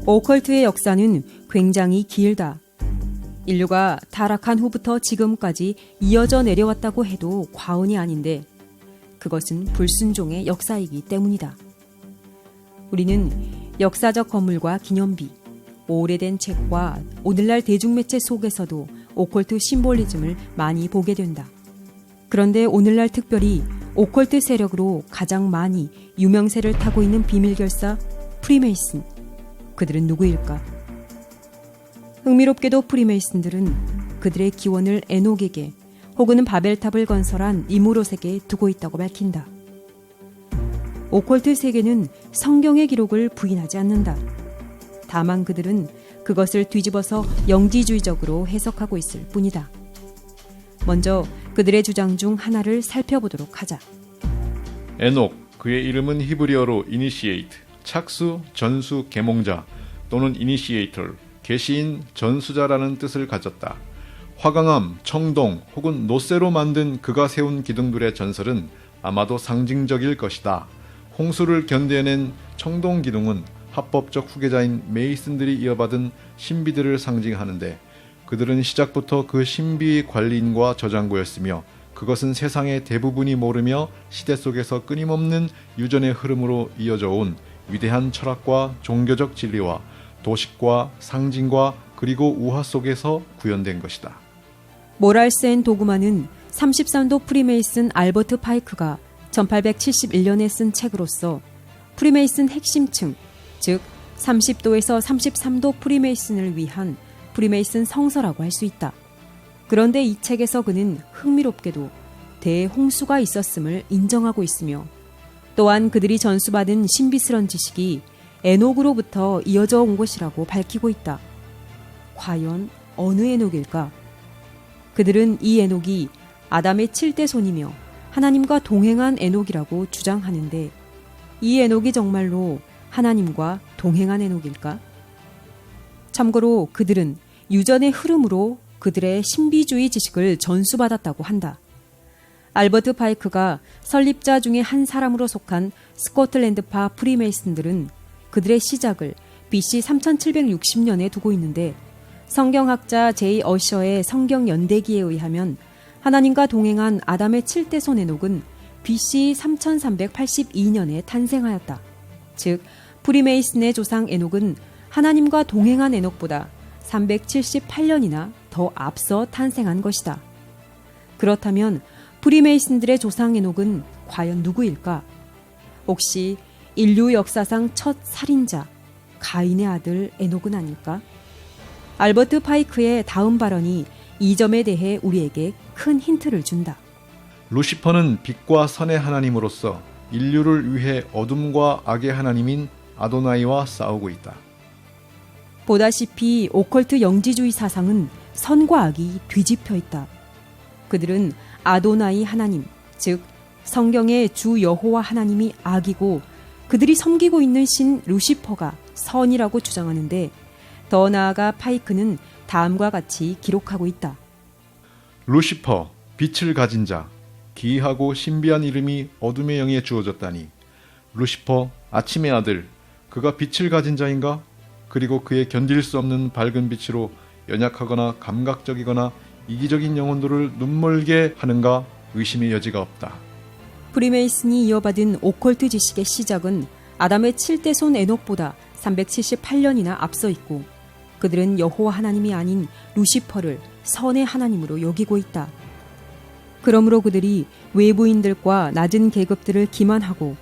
오컬트의 역사는 굉장히 길다. 인류가 타락한 후부터 지금까지 이어져 내려왔다고 해도 과언이 아닌데 그것은 불순종의 역사이기 때문이다. 우리는 역사적 건물과 기념비, 오래된 책과 오늘날 대중매체 속에서도 오컬트 심볼리즘을 많이 보게 된다. 그런데 오늘날 특별히 오컬트 세력으로 가장 많이 유명세를 타고 있는 비밀결사 프리메이슨, 그들은 누구일까? 흥미롭게도 프리메이슨들은 그들의 기원을 에녹에게 혹은 바벨탑을 건설한 이무롯에게 두고 있다고 밝힌다. 오컬트 세계는 성경의 기록을 부인하지 않는다. 다만 그들은 그것을 뒤집어서 영지주의적으로 해석하고 있을 뿐이다. 먼저 그들의 주장 중 하나를 살펴보도록 하자. 에녹, 그의 이름은 히브리어로 이니시에이트, 착수, 전수, 계몽자 또는 이니시에이터, 계시인, 전수자라는 뜻을 가졌다. 화강암, 청동 혹은 노쇠로 만든 그가 세운 기둥들의 전설은 아마도 상징적일 것이다. 홍수를 견뎌낸 청동 기둥은 합법적 후계자인 메이슨들이 이어받은 신비들을 상징하는데 그들은 시작부터 그 신비의 관리인과 저장고였으며 그것은 세상의 대부분이 모르며 시대 속에서 끊임없는 유전의 흐름으로 이어져 온 위대한 철학과 종교적 진리와 도식과 상징과 그리고 우화 속에서 구현된 것이다. 모랄스 앤 도그마는 33도 프리메이슨 알버트 파이크가 1871년에 쓴 책으로서 프리메이슨 핵심층, 즉 30도에서 33도 프리메이슨을 위한 프리메이슨 성서라고 할 수 있다. 그런데 이 책에서 그는 흥미롭게도 대홍수가 있었음을 인정하고 있으며 또한 그들이 전수받은 신비스런 지식이 에녹으로부터 이어져 온 것이라고 밝히고 있다. 과연 어느 에녹일까? 그들은 이 에녹이 아담의 7대 손이며 하나님과 동행한 에녹이라고 주장하는데 이 에녹이 정말로 하나님과 동행한 에녹일까? 참고로 그들은 유전의 흐름으로 그들의 신비주의 지식을 전수받았다고 한다. 알버트 파이크가 설립자 중에 한 사람으로 속한 스코틀랜드파 프리메이슨들은 그들의 시작을 BC 3760년에 두고 있는데 성경학자 제이 어셔의 성경 연대기에 의하면 하나님과 동행한 아담의 7대 손 에녹은 BC 3382년에 탄생하였다. 즉 프리메이슨의 조상 에녹은 하나님과 동행한 에녹보다 378년이나 더 앞서 탄생한 것이다. 그렇다면 프리메이슨들의 조상 에녹은 과연 누구일까? 혹시 인류 역사상 첫 살인자 가인의 아들 에녹은 아닐까? 알버트 파이크의 다음 발언이 이 점에 대해 우리에게 큰 힌트를 준다. 루시퍼는 빛과 선의 하나님으로서 인류를 위해 어둠과 악의 하나님인 아도나이와 싸우고 있다. 보다시피 오컬트 영지주의 사상은 선과 악이 뒤집혀 있다. 그들은 아도나이 하나님, 즉 성경의 주 여호와 하나님이 악이고 그들이 섬기고 있는 신 루시퍼가 선이라고 주장하는데 더 나아가 파이크는 다음과 같이 기록하고 있다. 루시퍼, 빛을 가진 자, 기이하고 신비한 이름이 어둠의 영에 주어졌다니. 루시퍼, 아침의 아들, 그가 빛을 가진 자인가? 그리고 그의 견딜 수 없는 밝은 빛으로 연약하거나 감각적이거나 이기적인 영혼들을 눈멀게 하는가? 의심의 여지가 없다. 프리메이슨이 이어받은 오컬트 지식의 시작은 아담의 7대 손 에녹보다 378년이나 앞서 있고 그들은 여호와 하나님이 아닌 루시퍼를 선의 하나님으로 여기고 있다. 그러므로 그들이 외부인들과 낮은 계급들을 기만하고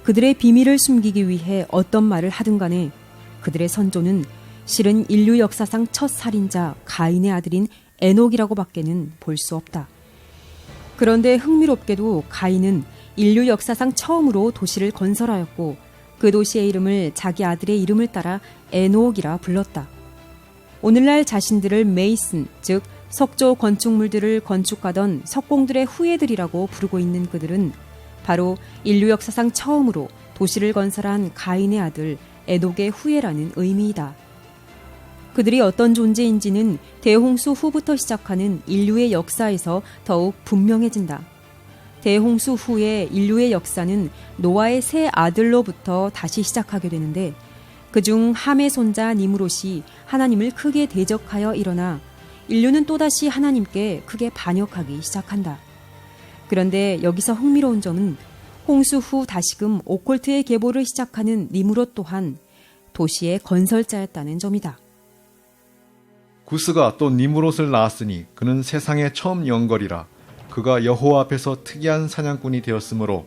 그들의 비밀을 숨기기 위해 어떤 말을 하든 간에 그들의 선조는 실은 인류 역사상 첫 살인자 가인의 아들인 에녹이라고 밖에는 볼 수 없다. 그런데 흥미롭게도 가인은 인류 역사상 처음으로 도시를 건설하였고 그 도시의 이름을 자기 아들의 이름을 따라 에녹이라 불렀다. 오늘날 자신들을 메이슨, 즉 석조 건축물들을 건축하던 석공들의 후예들이라고 부르고 있는 그들은 바로 인류 역사상 처음으로 도시를 건설한 가인의 아들 에녹의 후예라는 의미이다. 그들이 어떤 존재인지는 대홍수 후부터 시작하는 인류의 역사에서 더욱 분명해진다. 대홍수 후에 인류의 역사는 노아의 세 아들로부터 다시 시작하게 되는데 그중 함의 손자 니므롯이 하나님을 크게 대적하여 일어나 인류는 또다시 하나님께 크게 반역하기 시작한다. 그런데 여기서 흥미로운 점은 홍수 후 다시금 오컬트의 계보를 시작하는 니므롯 또한 도시의 건설자였다는 점이다. 구스가 또 니므롯을 낳았으니 그는 세상의 처음 영걸이라. 그가 여호와 앞에서 특이한 사냥꾼이 되었으므로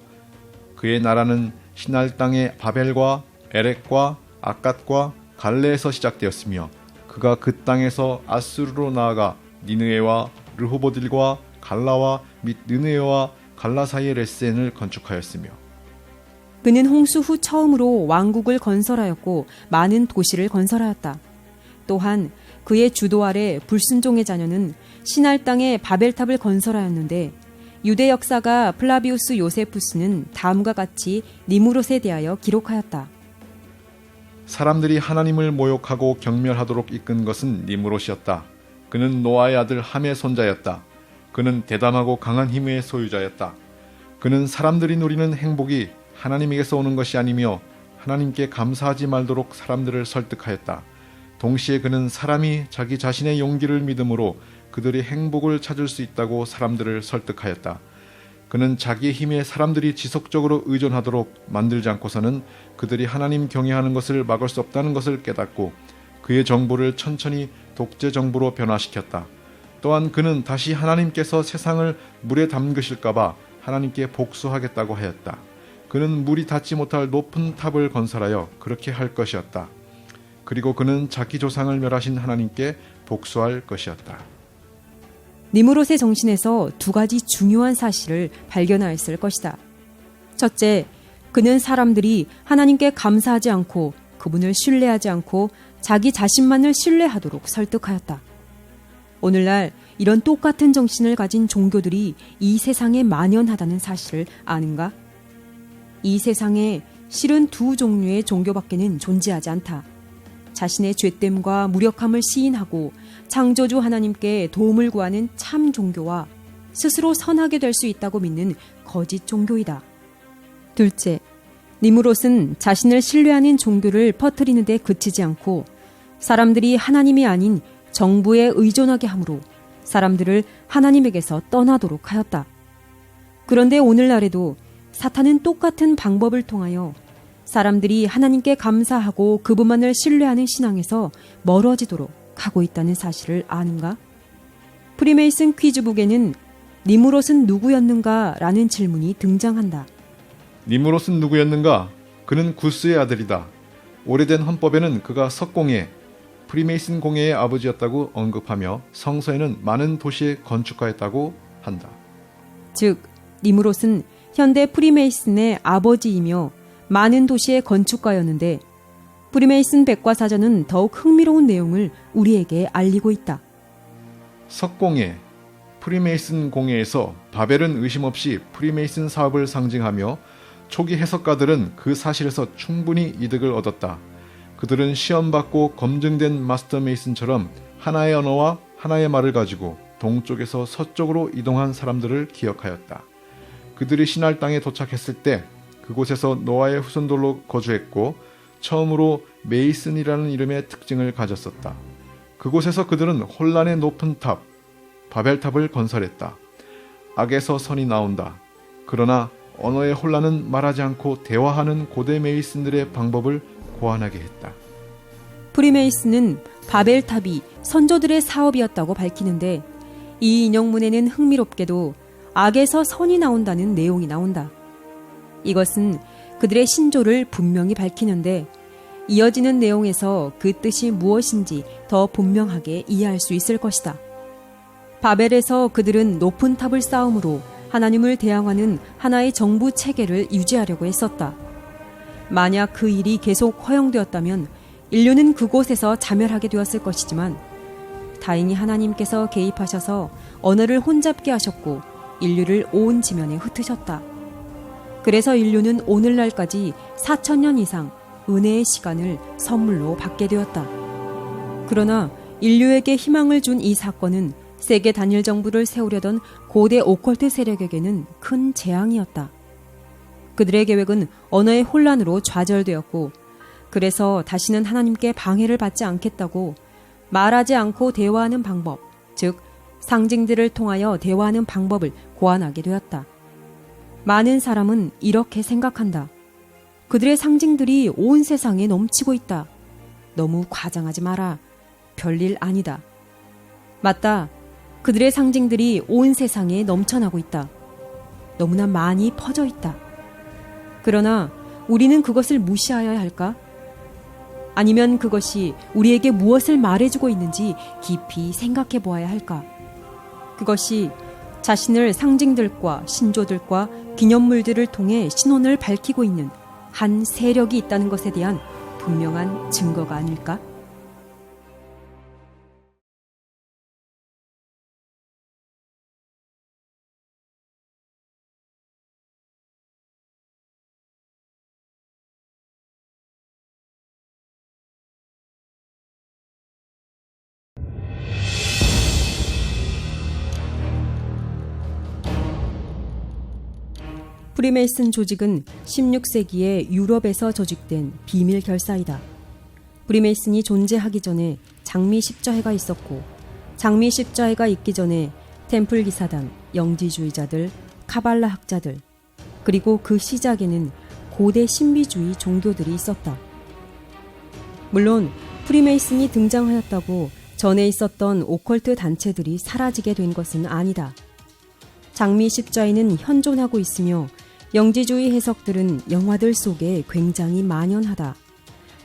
그의 나라는 시날 땅의 바벨과 에렉과 아갓과 갈레에서 시작되었으며 그가 그 땅에서 아수르로 나아가 니느웨와 르호보딜과 갈라와 및 느느웨와 갈라 사이의 레센을 건축하였으며 그는 홍수 후 처음으로 왕국을 건설하였고 많은 도시를 건설하였다. 또한 그의 주도 아래 불순종의 자녀는 시날 땅에 바벨탑을 건설하였는데 유대 역사가 플라비우스 요세푸스는 다음과 같이 니므롯에 대하여 기록하였다. 사람들이 하나님을 모욕하고 경멸하도록 이끈 것은 니므롯이었다. 그는 노아의 아들 함의 손자였다. 그는 대담하고 강한 힘의 소유자였다. 그는 사람들이 누리는 행복이 하나님에게서 오는 것이 아니며 하나님께 감사하지 말도록 사람들을 설득하였다. 동시에 그는 사람이 자기 자신의 용기를 믿음으로 그들이 행복을 찾을 수 있다고 사람들을 설득하였다. 그는 자기의 힘에 사람들이 지속적으로 의존하도록 만들지 않고서는 그들이 하나님 경외하는 것을 막을 수 없다는 것을 깨닫고 그의 정부를 천천히 독재 정부로 변화시켰다. 또한 그는 다시 하나님께서 세상을 물에 담그실까봐 하나님께 복수하겠다고 하였다. 그는 물이 닿지 못할 높은 탑을 건설하여 그렇게 할 것이었다. 그리고 그는 자기 조상을 멸하신 하나님께 복수할 것이었다. 니므롯의 정신에서 두 가지 중요한 사실을 발견하였을 것이다. 첫째, 그는 사람들이 하나님께 감사하지 않고 그분을 신뢰하지 않고 자기 자신만을 신뢰하도록 설득하였다. 오늘날 이런 똑같은 정신을 가진 종교들이 이 세상에 만연하다는 사실을 아는가? 이 세상에 실은 두 종류의 종교밖에는 존재하지 않다. 자신의 죄됨과 무력함을 시인하고 창조주 하나님께 도움을 구하는 참 종교와 스스로 선하게 될 수 있다고 믿는 거짓 종교이다. 둘째, 니므롯은 자신을 신뢰하는 종교를 퍼뜨리는 데 그치지 않고 사람들이 하나님이 아닌 정부에 의존하게 함으로 사람들을 하나님에게서 떠나도록 하였다. 그런데 오늘날에도 사탄은 똑같은 방법을 통하여 사람들이 하나님께 감사하고 그분만을 신뢰하는 신앙에서 멀어지도록 하고 있다는 사실을 아는가? 프리메이슨 퀴즈북에는 니므롯은 누구였는가? 라는 질문이 등장한다. 니므롯은 누구였는가? 그는 구스의 아들이다. 오래된 헌법에는 그가 석공예, 프리메이슨 공예의 아버지였다고 언급하며 성서에는 많은 도시에 건축하였다고 한다. 즉, 니므롯은 현대 프리메이슨의 아버지이며 많은 도시의 건축가였는데 프리메이슨 백과사전은 더욱 흥미로운 내용을 우리에게 알리고 있다. 석공예, 프리메이슨 공예에서 바벨은 의심 없이 프리메이슨 사업을 상징하며 초기 해석가들은 그 사실에서 충분히 이득을 얻었다. 그들은 시험받고 검증된 마스터 메이슨처럼 하나의 언어와 하나의 말을 가지고 동쪽에서 서쪽으로 이동한 사람들을 기억하였다. 그들이 시날 땅에 도착했을 때 그곳에서 노아의 후손들로 거주했고 처음으로 메이슨이라는 이름의 특징을 가졌었다. 그곳에서 그들은 혼란의 높은 탑, 바벨탑을 건설했다. 악에서 선이 나온다. 그러나 언어의 혼란은 말하지 않고 대화하는 고대 메이슨들의 방법을 고안하게 했다. 프리메이슨은 바벨탑이 선조들의 사업이었다고 밝히는데 이 인용문에는 흥미롭게도 악에서 선이 나온다는 내용이 나온다. 이것은 그들의 신조를 분명히 밝히는데 이어지는 내용에서 그 뜻이 무엇인지 더 분명하게 이해할 수 있을 것이다. 바벨에서 그들은 높은 탑을 쌓음으로 하나님을 대항하는 하나의 정부 체계를 유지하려고 했었다. 만약 그 일이 계속 허용되었다면 인류는 그곳에서 자멸하게 되었을 것이지만 다행히 하나님께서 개입하셔서 언어를 혼잡게 하셨고 인류를 온 지면에 흩으셨다. 그래서 인류는 오늘날까지 4,000년 이상 은혜의 시간을 선물로 받게 되었다. 그러나 인류에게 희망을 준 이 사건은 세계 단일 정부를 세우려던 고대 오컬트 세력에게는 큰 재앙이었다. 그들의 계획은 언어의 혼란으로 좌절되었고 그래서 다시는 하나님께 방해를 받지 않겠다고 말하지 않고 대화하는 방법, 즉 상징들을 통하여 대화하는 방법을 고안하게 되었다. 많은 사람은 이렇게 생각한다. 그들의 상징들이 온 세상에 넘치고 있다. 너무 과장하지 마라. 별일 아니다. 맞다. 그들의 상징들이 온 세상에 넘쳐나고 있다. 너무나 많이 퍼져 있다. 그러나 우리는 그것을 무시하여야 할까? 아니면 그것이 우리에게 무엇을 말해주고 있는지 깊이 생각해 보아야 할까? 그것이 자신을 상징들과 신조들과 기념물들을 통해 신원을 밝히고 있는 한 세력이 있다는 것에 대한 분명한 증거가 아닐까? 프리메이슨 조직은 16세기에 유럽에서 조직된 비밀 결사이다. 프리메이슨이 존재하기 전에 장미 십자회가 있었고, 장미 십자회가 있기 전에 템플 기사단, 영지주의자들, 카발라 학자들, 그리고 그 시작에는 고대 신비주의 종교들이 있었다. 물론 프리메이슨이 등장하였다고 전에 있었던 오컬트 단체들이 사라지게 된 것은 아니다. 장미 십자회는 현존하고 있으며 영지주의 해석들은 영화들 속에 굉장히 만연하다.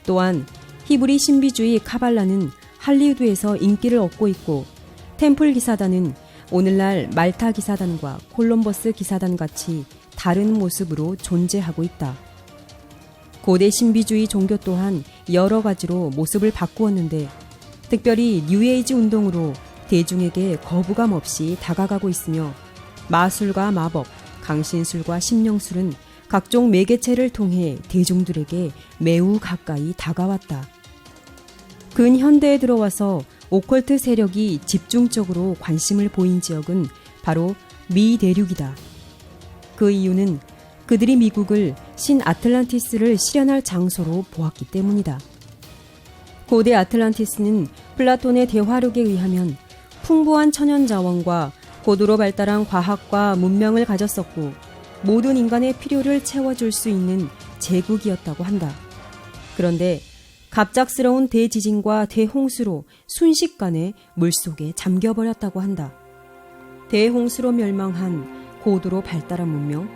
또한 히브리 신비주의 카발라는 할리우드에서 인기를 얻고 있고, 템플 기사단은 오늘날 말타 기사단과 콜럼버스 기사단 같이 다른 모습으로 존재하고 있다. 고대 신비주의 종교 또한 여러 가지로 모습을 바꾸었는데, 특별히 뉴에이지 운동으로 대중에게 거부감 없이 다가가고 있으며, 마술과 마법, 강신술과 심령술은 각종 매개체를 통해 대중들에게 매우 가까이 다가왔다. 근현대에 들어와서 오컬트 세력이 집중적으로 관심을 보인 지역은 바로 미 대륙이다. 그 이유는 그들이 미국을 신아틀란티스를 실현할 장소로 보았기 때문이다. 고대 아틀란티스는 플라톤의 대화록에 의하면 풍부한 천연자원과 고도로 발달한 과학과 문명을 가졌었고, 모든 인간의 필요를 채워줄 수 있는 제국이었다고 한다. 그런데 갑작스러운 대지진과 대홍수로 순식간에 물속에 잠겨버렸다고 한다. 대홍수로 멸망한 고도로 발달한 문명?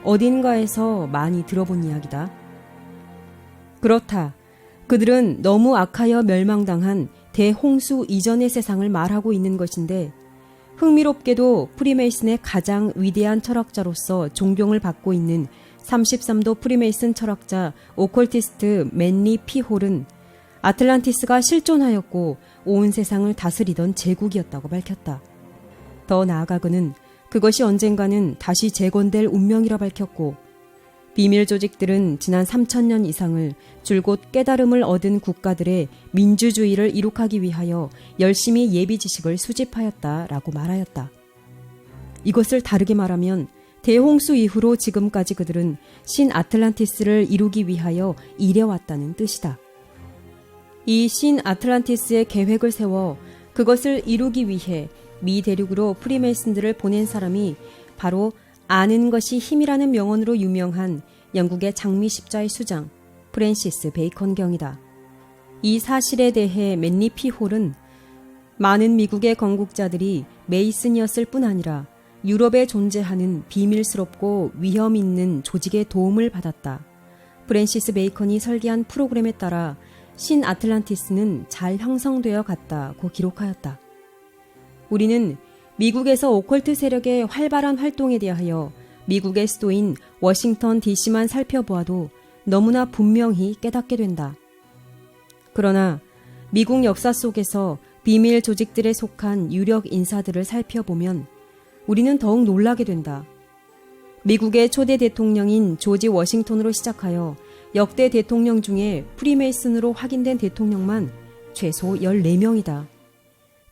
어딘가에서 많이 들어본 이야기다. 그렇다. 그들은 너무 악하여 멸망당한 대홍수 이전의 세상을 말하고 있는 것인데, 흥미롭게도 프리메이슨의 가장 위대한 철학자로서 존경을 받고 있는 33도 프리메이슨 철학자 오컬티스트 맨리 피 홀은 아틀란티스가 실존하였고 온 세상을 다스리던 제국이었다고 밝혔다. 더 나아가 그는 그것이 언젠가는 다시 재건될 운명이라 밝혔고, 비밀 조직들은 지난 3000년 이상을 줄곧 깨달음을 얻은 국가들의 민주주의를 이룩하기 위하여 열심히 예비 지식을 수집하였다라고 말하였다. 이것을 다르게 말하면 대홍수 이후로 지금까지 그들은 신아틀란티스를 이루기 위하여 일해왔다는 뜻이다. 이 신아틀란티스의 계획을 세워 그것을 이루기 위해 미 대륙으로 프리메이슨들을 보낸 사람이 바로 아는 것이 힘이라는 명언으로 유명한 영국의 장미 십자의 수장 프랜시스 베이컨 경이다. 이 사실에 대해 맨리 피 홀은 많은 미국의 건국자들이 메이슨이었을 뿐 아니라 유럽에 존재하는 비밀스럽고 위험 있는 조직의 도움을 받았다. 프랜시스 베이컨이 설계한 프로그램에 따라 신아틀란티스는 잘 형성되어 갔다고 기록하였다. 우리는 미국에서 오컬트 세력의 활발한 활동에 대하여 미국의 수도인 워싱턴 DC만 살펴보아도 너무나 분명히 깨닫게 된다. 그러나 미국 역사 속에서 비밀 조직들에 속한 유력 인사들을 살펴보면 우리는 더욱 놀라게 된다. 미국의 초대 대통령인 조지 워싱턴으로 시작하여 역대 대통령 중에 프리메이슨으로 확인된 대통령만 최소 14명이다.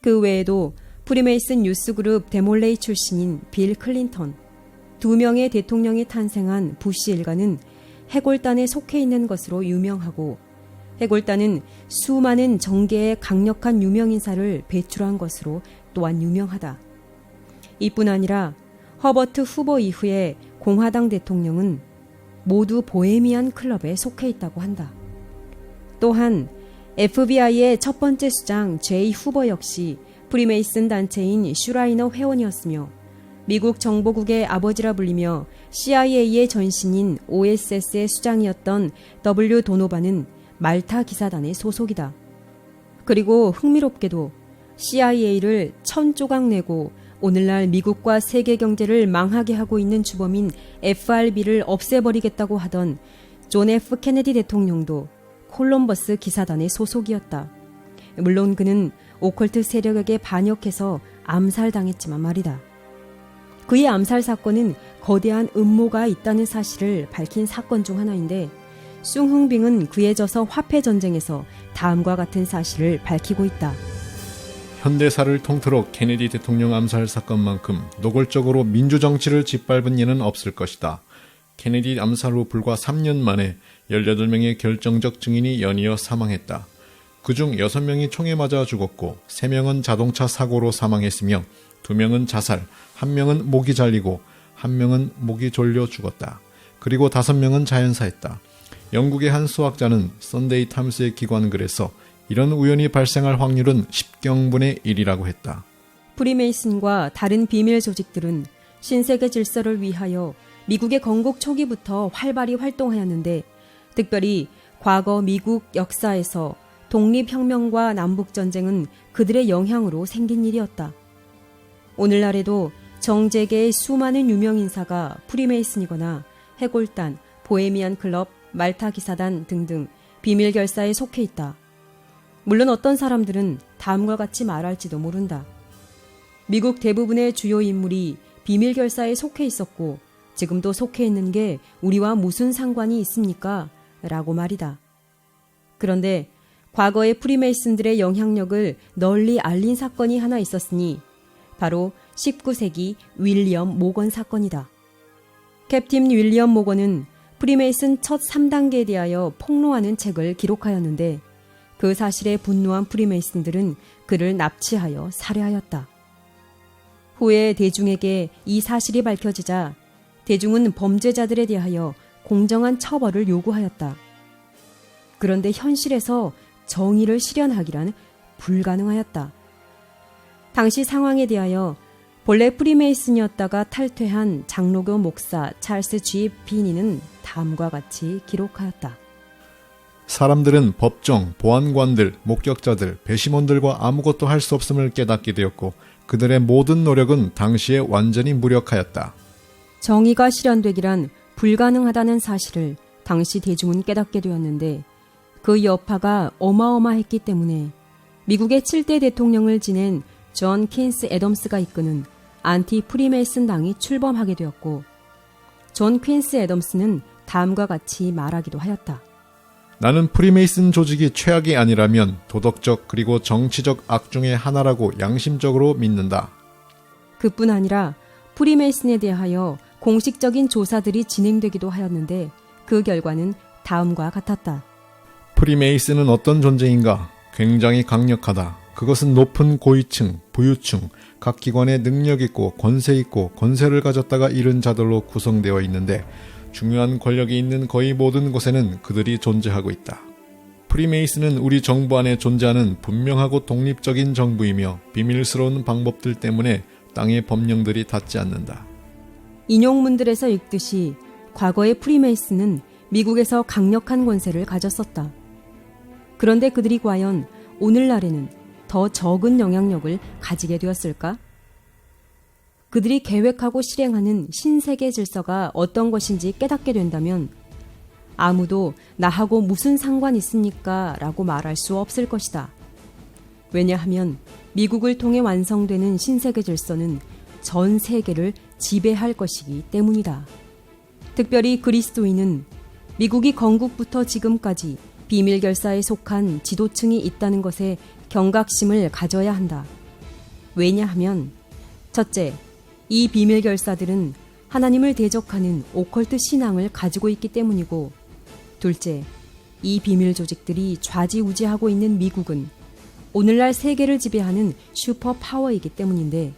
그 외에도 프리메이슨 뉴스그룹 데몰레이 출신인 빌 클린턴, 2명의 대통령이 탄생한 부시 일가는 해골단에 속해 있는 것으로 유명하고 해골단은 수많은 정계의 강력한 유명인사를 배출한 것으로 또한 유명하다. 이뿐 아니라 허버트 후보 이후에 공화당 대통령은 모두 보헤미안 클럽에 속해 있다고 한다. 또한 FBI의 첫 번째 수장 제이 후보 역시 프리메이슨 단체인 슈라이너 회원이었으며 미국 정보국의 아버지라 불리며 CIA의 전신인 OSS의 수장이었던 W. 도노반은 말타 기사단의 소속이다. 그리고 흥미롭게도 CIA를 1000조각 내고 오늘날 미국과 세계 경제를 망하게 하고 있는 주범인 FRB를 없애버리겠다고 하던 존 F. 케네디 대통령도 콜럼버스 기사단의 소속이었다. 물론 그는 오컬트 세력에게 반역해서 암살당했지만 말이다. 그의 암살 사건은 거대한 음모가 있다는 사실을 밝힌 사건 중 하나인데 숭흥빙은 그에 져서 화폐 전쟁에서 다음과 같은 사실을 밝히고 있다. 현대사를 통틀어 케네디 대통령 암살 사건만큼 노골적으로 민주정치를 짓밟은 예는 없을 것이다. 케네디 암살 후 불과 3년 만에 18명의 결정적 증인이 연이어 사망했다. 그중 6명이 총에 맞아 죽었고 3명은 자동차 사고로 사망했으며 2명은 자살, 1명은 목이 잘리고 1명은 목이 졸려 죽었다. 그리고 5명은 자연사했다. 영국의 한 수학자는 선데이 타임스의 기관글에서 이런 우연이 발생할 확률은 10경분의 1이라고 했다. 프리메이슨과 다른 비밀 조직들은 신세계 질서를 위하여 미국의 건국 초기부터 활발히 활동하였는데 특별히 과거 미국 역사에서 독립혁명과 남북전쟁은 그들의 영향으로 생긴 일이었다. 오늘날에도 정재계의 수많은 유명인사가 프리메이슨이거나 해골단, 보헤미안 클럽, 말타 기사단 등등 비밀 결사에 속해 있다. 물론 어떤 사람들은 다음과 같이 말할지도 모른다. 미국 대부분의 주요 인물이 비밀 결사에 속해 있었고 지금도 속해 있는 게 우리와 무슨 상관이 있습니까? 라고 말이다. 그런데 과거의 프리메이슨들의 영향력을 널리 알린 사건이 하나 있었으니 바로 19세기 윌리엄 모건 사건이다. 캡틴 윌리엄 모건은 프리메이슨 첫 3단계에 대하여 폭로하는 책을 기록하였는데 그 사실에 분노한 프리메이슨들은 그를 납치하여 살해하였다. 후에 대중에게 이 사실이 밝혀지자 대중은 범죄자들에 대하여 공정한 처벌을 요구하였다. 그런데 현실에서 정의를 실현하기란 불가능하였다. 당시 상황에 대하여 본래 프리메이슨이었다가 탈퇴한 장로교 목사 찰스 G. 비니는 다음과 같이 기록하였다. 사람들은 법정, 보안관들, 목격자들, 배심원들과 아무것도 할 수 없음을 깨닫게 되었고 그들의 모든 노력은 당시에 완전히 무력하였다. 정의가 실현되기란 불가능하다는 사실을 당시 대중은 깨닫게 되었는데 그 여파가 어마어마했기 때문에 미국의 7대 대통령을 지낸 존 퀸스 애덤스가 이끄는 안티 프리메이슨 당이 출범하게 되었고 존 퀸스 애덤스는 다음과 같이 말하기도 하였다. 나는 프리메이슨 조직이 최악이 아니라면 도덕적 그리고 정치적 악 중의 하나라고 양심적으로 믿는다. 그뿐 아니라 프리메이슨에 대하여 공식적인 조사들이 진행되기도 하였는데 그 결과는 다음과 같았다. 프리메이슨은 어떤 존재인가? 굉장히 강력하다. 그것은 높은 고위층, 부유층, 각 기관에 능력 있고 권세 있고 권세를 가졌다가 잃은 자들로 구성되어 있는데 중요한 권력이 있는 거의 모든 곳에는 그들이 존재하고 있다. 프리메이슨은 우리 정부 안에 존재하는 분명하고 독립적인 정부이며 비밀스러운 방법들 때문에 땅의 법령들이 닿지 않는다. 인용문들에서 읽듯이 과거의 프리메이슨은 미국에서 강력한 권세를 가졌었다. 그런데 그들이 과연 오늘날에는 더 적은 영향력을 가지게 되었을까? 그들이 계획하고 실행하는 신세계 질서가 어떤 것인지 깨닫게 된다면 아무도 나하고 무슨 상관 있습니까? 라고 말할 수 없을 것이다. 왜냐하면 미국을 통해 완성되는 신세계 질서는 전 세계를 지배할 것이기 때문이다. 특별히 그리스도인은 미국이 건국부터 지금까지 비밀 결사에 속한 지도층이 있다는 것에 경각심을 가져야 한다. 왜냐하면 첫째, 이 비밀 결사들은 하나님을 대적하는 오컬트 신앙을 가지고 있기 때문이고 둘째, 이 비밀 조직들이 좌지우지하고 있는 미국은 오늘날 세계를 지배하는 슈퍼파워이기 때문인데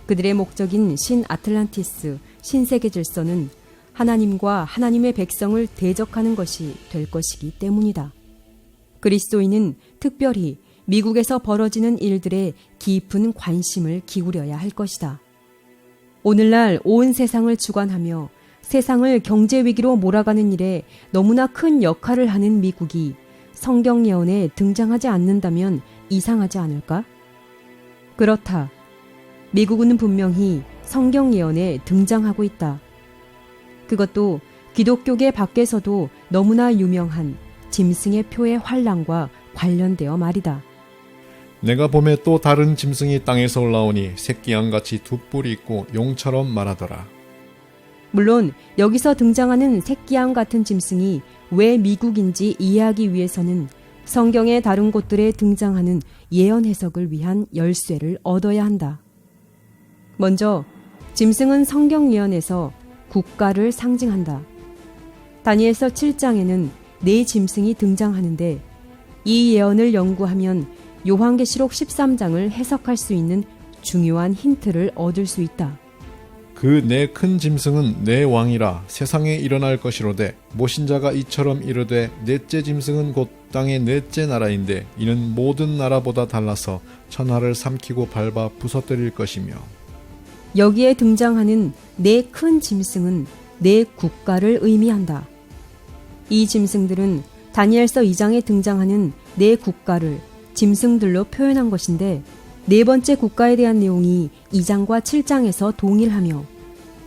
그들의 목적인 신아틀란티스, 신세계 질서는 하나님과 하나님의 백성을 대적하는 것이 될 것이기 때문이다. 그리스도인은 특별히 미국에서 벌어지는 일들에 깊은 관심을 기울여야 할 것이다. 오늘날 온 세상을 주관하며 세상을 경제 위기로 몰아가는 일에 너무나 큰 역할을 하는 미국이 성경 예언에 등장하지 않는다면 이상하지 않을까? 그렇다. 미국은 분명히 성경 예언에 등장하고 있다. 그것도 기독교계 밖에서도 너무나 유명한 짐승의 표의 환란과 관련되어 말이다. 내가 봄에 또 다른 짐승이 땅에서 올라오니 새끼 양같이 두 뿔이 있고 용처럼 말하더라. 물론 여기서 등장하는 새끼양 같은 짐승이 왜 미국인지 이해하기 위해서는 성경의 다른 곳들에 등장하는 예언 해석을 위한 열쇠를 얻어야 한다. 먼저 짐승은 성경 예언에서 국가를 상징한다. 다니엘서 7장에는 네 짐승이 등장하는데 이 예언을 연구하면 요한계시록 13장을 해석할 수 있는 중요한 힌트를 얻을 수 있다. 그 네 큰 짐승은 네 왕이라 세상에 일어날 것이로되 모신자가 이처럼 이르되 넷째 짐승은 곧 땅의 넷째 나라인데 이는 모든 나라보다 달라서 천하를 삼키고 밟아 부서뜨릴 것이며 여기에 등장하는 네 큰 짐승은 네 국가를 의미한다. 이 짐승들은 다니엘서 2장에 등장하는 네 국가를 짐승들로 표현한 것인데 네 번째 국가에 대한 내용이 2장과 7장에서 동일하며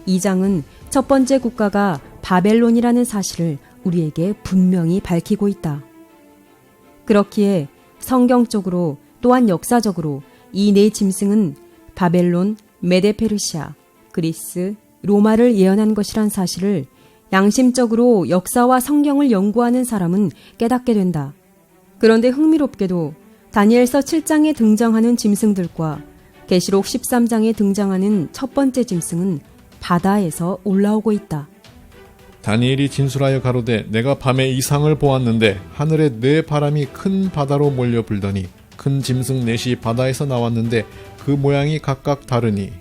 2장은 첫 번째 국가가 바벨론이라는 사실을 우리에게 분명히 밝히고 있다. 그렇기에 성경적으로 또한 역사적으로 이 네 짐승은 바벨론, 메데페르시아, 그리스, 로마를 예언한 것이란 사실을 양심적으로 역사와 성경을 연구하는 사람은 깨닫게 된다. 그런데 흥미롭게도 다니엘서 7장에 등장하는 짐승들과 계시록 13장에 등장하는 첫 번째 짐승은 바다에서 올라오고 있다. 다니엘이 진술하여 가로되 내가 밤에 이상을 보았는데 하늘에 네 바람이 큰 바다로 몰려 불더니 큰 짐승 넷이 바다에서 나왔는데 그 모양이 각각 다르니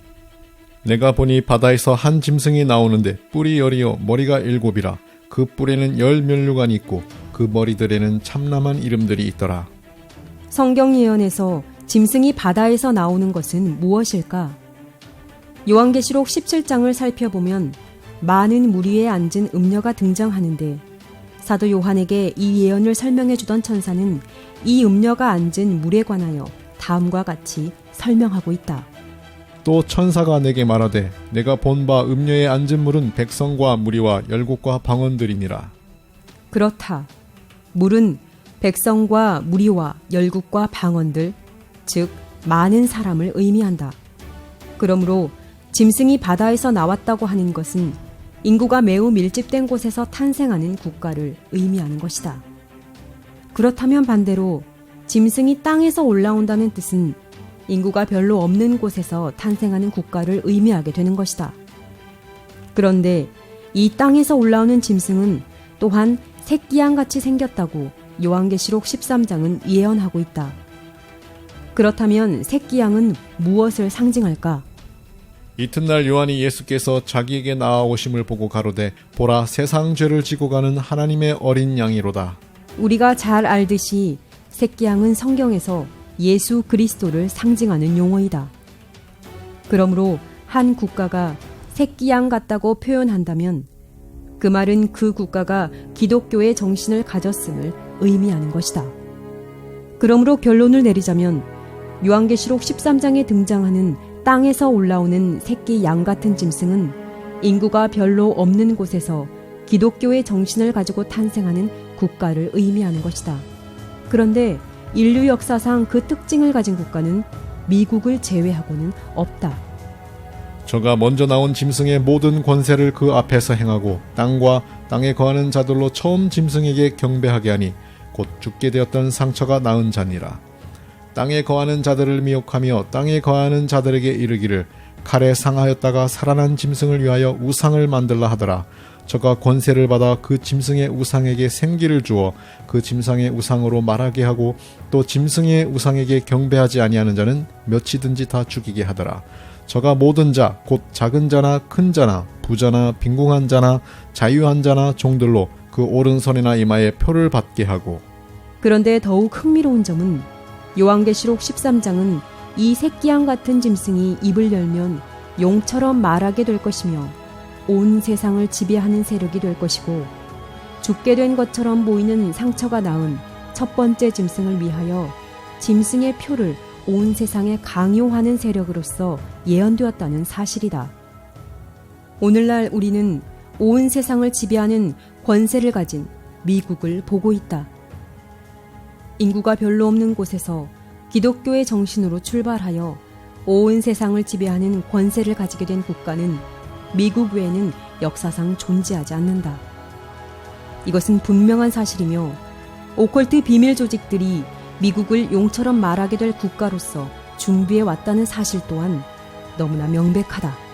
내가 보니 바다에서 한 짐승이 나오는데 뿔이 10이요 머리가 7이라 그 뿔에는 10면류관이 있고 그 머리들에는 참남한 이름들이 있더라. 성경 예언에서 짐승이 바다에서 나오는 것은 무엇일까? 요한계시록 17장을 살펴보면 많은 물 위에 앉은 음녀가 등장하는데 사도 요한에게 이 예언을 설명해 주던 천사는 이 음녀가 앉은 물에 관하여 다음과 같이 설명하고 있다. 또 천사가 내게 말하되 내가 본 바 음녀에 앉은 물은 백성과 무리와 열국과 방언들이니라. 그렇다. 물은 백성과 무리와 열국과 방언들, 즉 많은 사람을 의미한다. 그러므로 짐승이 바다에서 나왔다고 하는 것은 인구가 매우 밀집된 곳에서 탄생하는 국가를 의미하는 것이다. 그렇다면 반대로 짐승이 땅에서 올라온다는 뜻은 인구가 별로 없는 곳에서 탄생하는 국가를 의미하게 되는 것이다. 그런데 이 땅에서 올라오는 짐승은 또한 새끼양같이 생겼다고 요한계시록 13장은 예언하고 있다. 그렇다면 새끼양은 무엇을 상징할까? 이튿날 요한이 예수께서 자기에게 나아오심을 보고 가로되 보라 세상 죄를 지고 가는 하나님의 어린 양이로다. 우리가 잘 알듯이 새끼양은 성경에서 예수 그리스도를 상징하는 용어이다. 그러므로 한 국가가 새끼양 같다고 표현한다면 그 말은 그 국가가 기독교의 정신을 가졌음을 의미하는 것이다. 그러므로 결론을 내리자면 요한계시록 13장에 등장하는 땅에서 올라오는 새끼 양 같은 짐승은 인구가 별로 없는 곳에서 기독교의 정신을 가지고 탄생하는 국가를 의미하는 것이다. 그런데 인류 역사상 그 특징을 가진 국가는 미국을 제외하고는 없다. 저가 먼저 나온 짐승의 모든 권세를 그 앞에서 행하고 땅과 땅에 거하는 자들로 처음 짐승에게 경배하게 하니 곧 죽게 되었던 상처가 나은 자니라. 땅에 거하는 자들을 미혹하며 땅에 거하는 자들에게 이르기를 칼에 상하였다가 살아난 짐승을 위하여 우상을 만들라 하더라. 저가 권세를 받아 그 짐승의 우상에게 생기를 주어 그 짐승의 우상으로 말하게 하고 또 짐승의 우상에게 경배하지 아니하는 자는 몇이든지 다 죽이게 하더라. 저가 모든 자 곧 작은 자나 큰 자나 부자나 빈궁한 자나 자유한 자나 종들로 그 오른손이나 이마에 표를 받게 하고. 그런데 더욱 흥미로운 점은 요한계시록 13장은 이 새끼양 같은 짐승이 입을 열면 용처럼 말하게 될 것이며 온 세상을 지배하는 세력이 될 것이고 죽게 된 것처럼 보이는 상처가 나은 첫 번째 짐승을 위하여 짐승의 표를 온 세상에 강요하는 세력으로서 예언되었다는 사실이다. 오늘날 우리는 온 세상을 지배하는 권세를 가진 미국을 보고 있다. 인구가 별로 없는 곳에서 기독교의 정신으로 출발하여 온 세상을 지배하는 권세를 가지게 된 국가는 미국 외에는 역사상 존재하지 않는다. 이것은 분명한 사실이며 오컬트 비밀 조직들이 미국을 용처럼 말하게 될 국가로서 준비해 왔다는 사실 또한 너무나 명백하다.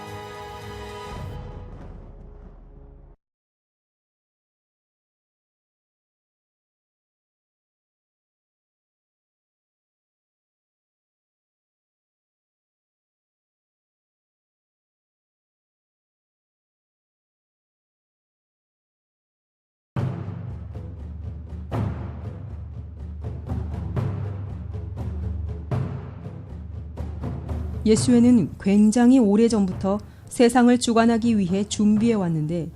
예수회는 굉장히 오래전부터 세상을 주관하기 위해 준비해 왔는데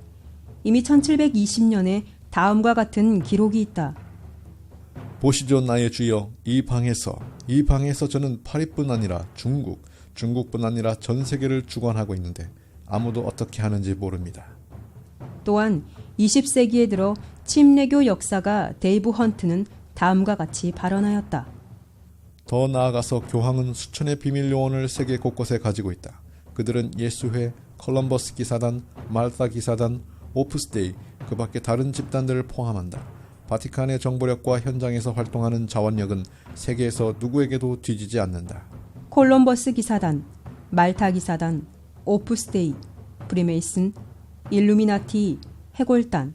이미 1720년에 다음과 같은 기록이 있다. 보시죠 나의 주여, 이 방에서 저는 파리뿐 아니라 중국뿐 아니라 전 세계를 주관하고 있는데 아무도 어떻게 하는지 모릅니다. 또한 20세기에 들어 침례교 역사가 데이브 헌트는 다음과 같이 발언하였다. 더 나아가서 교황은 수천의 비밀 요원을 세계 곳곳에 가지고 있다. 그들은 예수회, 콜럼버스 기사단, 말타 기사단, 오프스데이, 그 밖에 다른 집단들을 포함한다. 바티칸의 정보력과 현장에서 활동하는 자원력은 세계에서 누구에게도 뒤지지 않는다. 콜럼버스 기사단, 말타 기사단, 오프스데이, 프리메이슨, 일루미나티, 해골단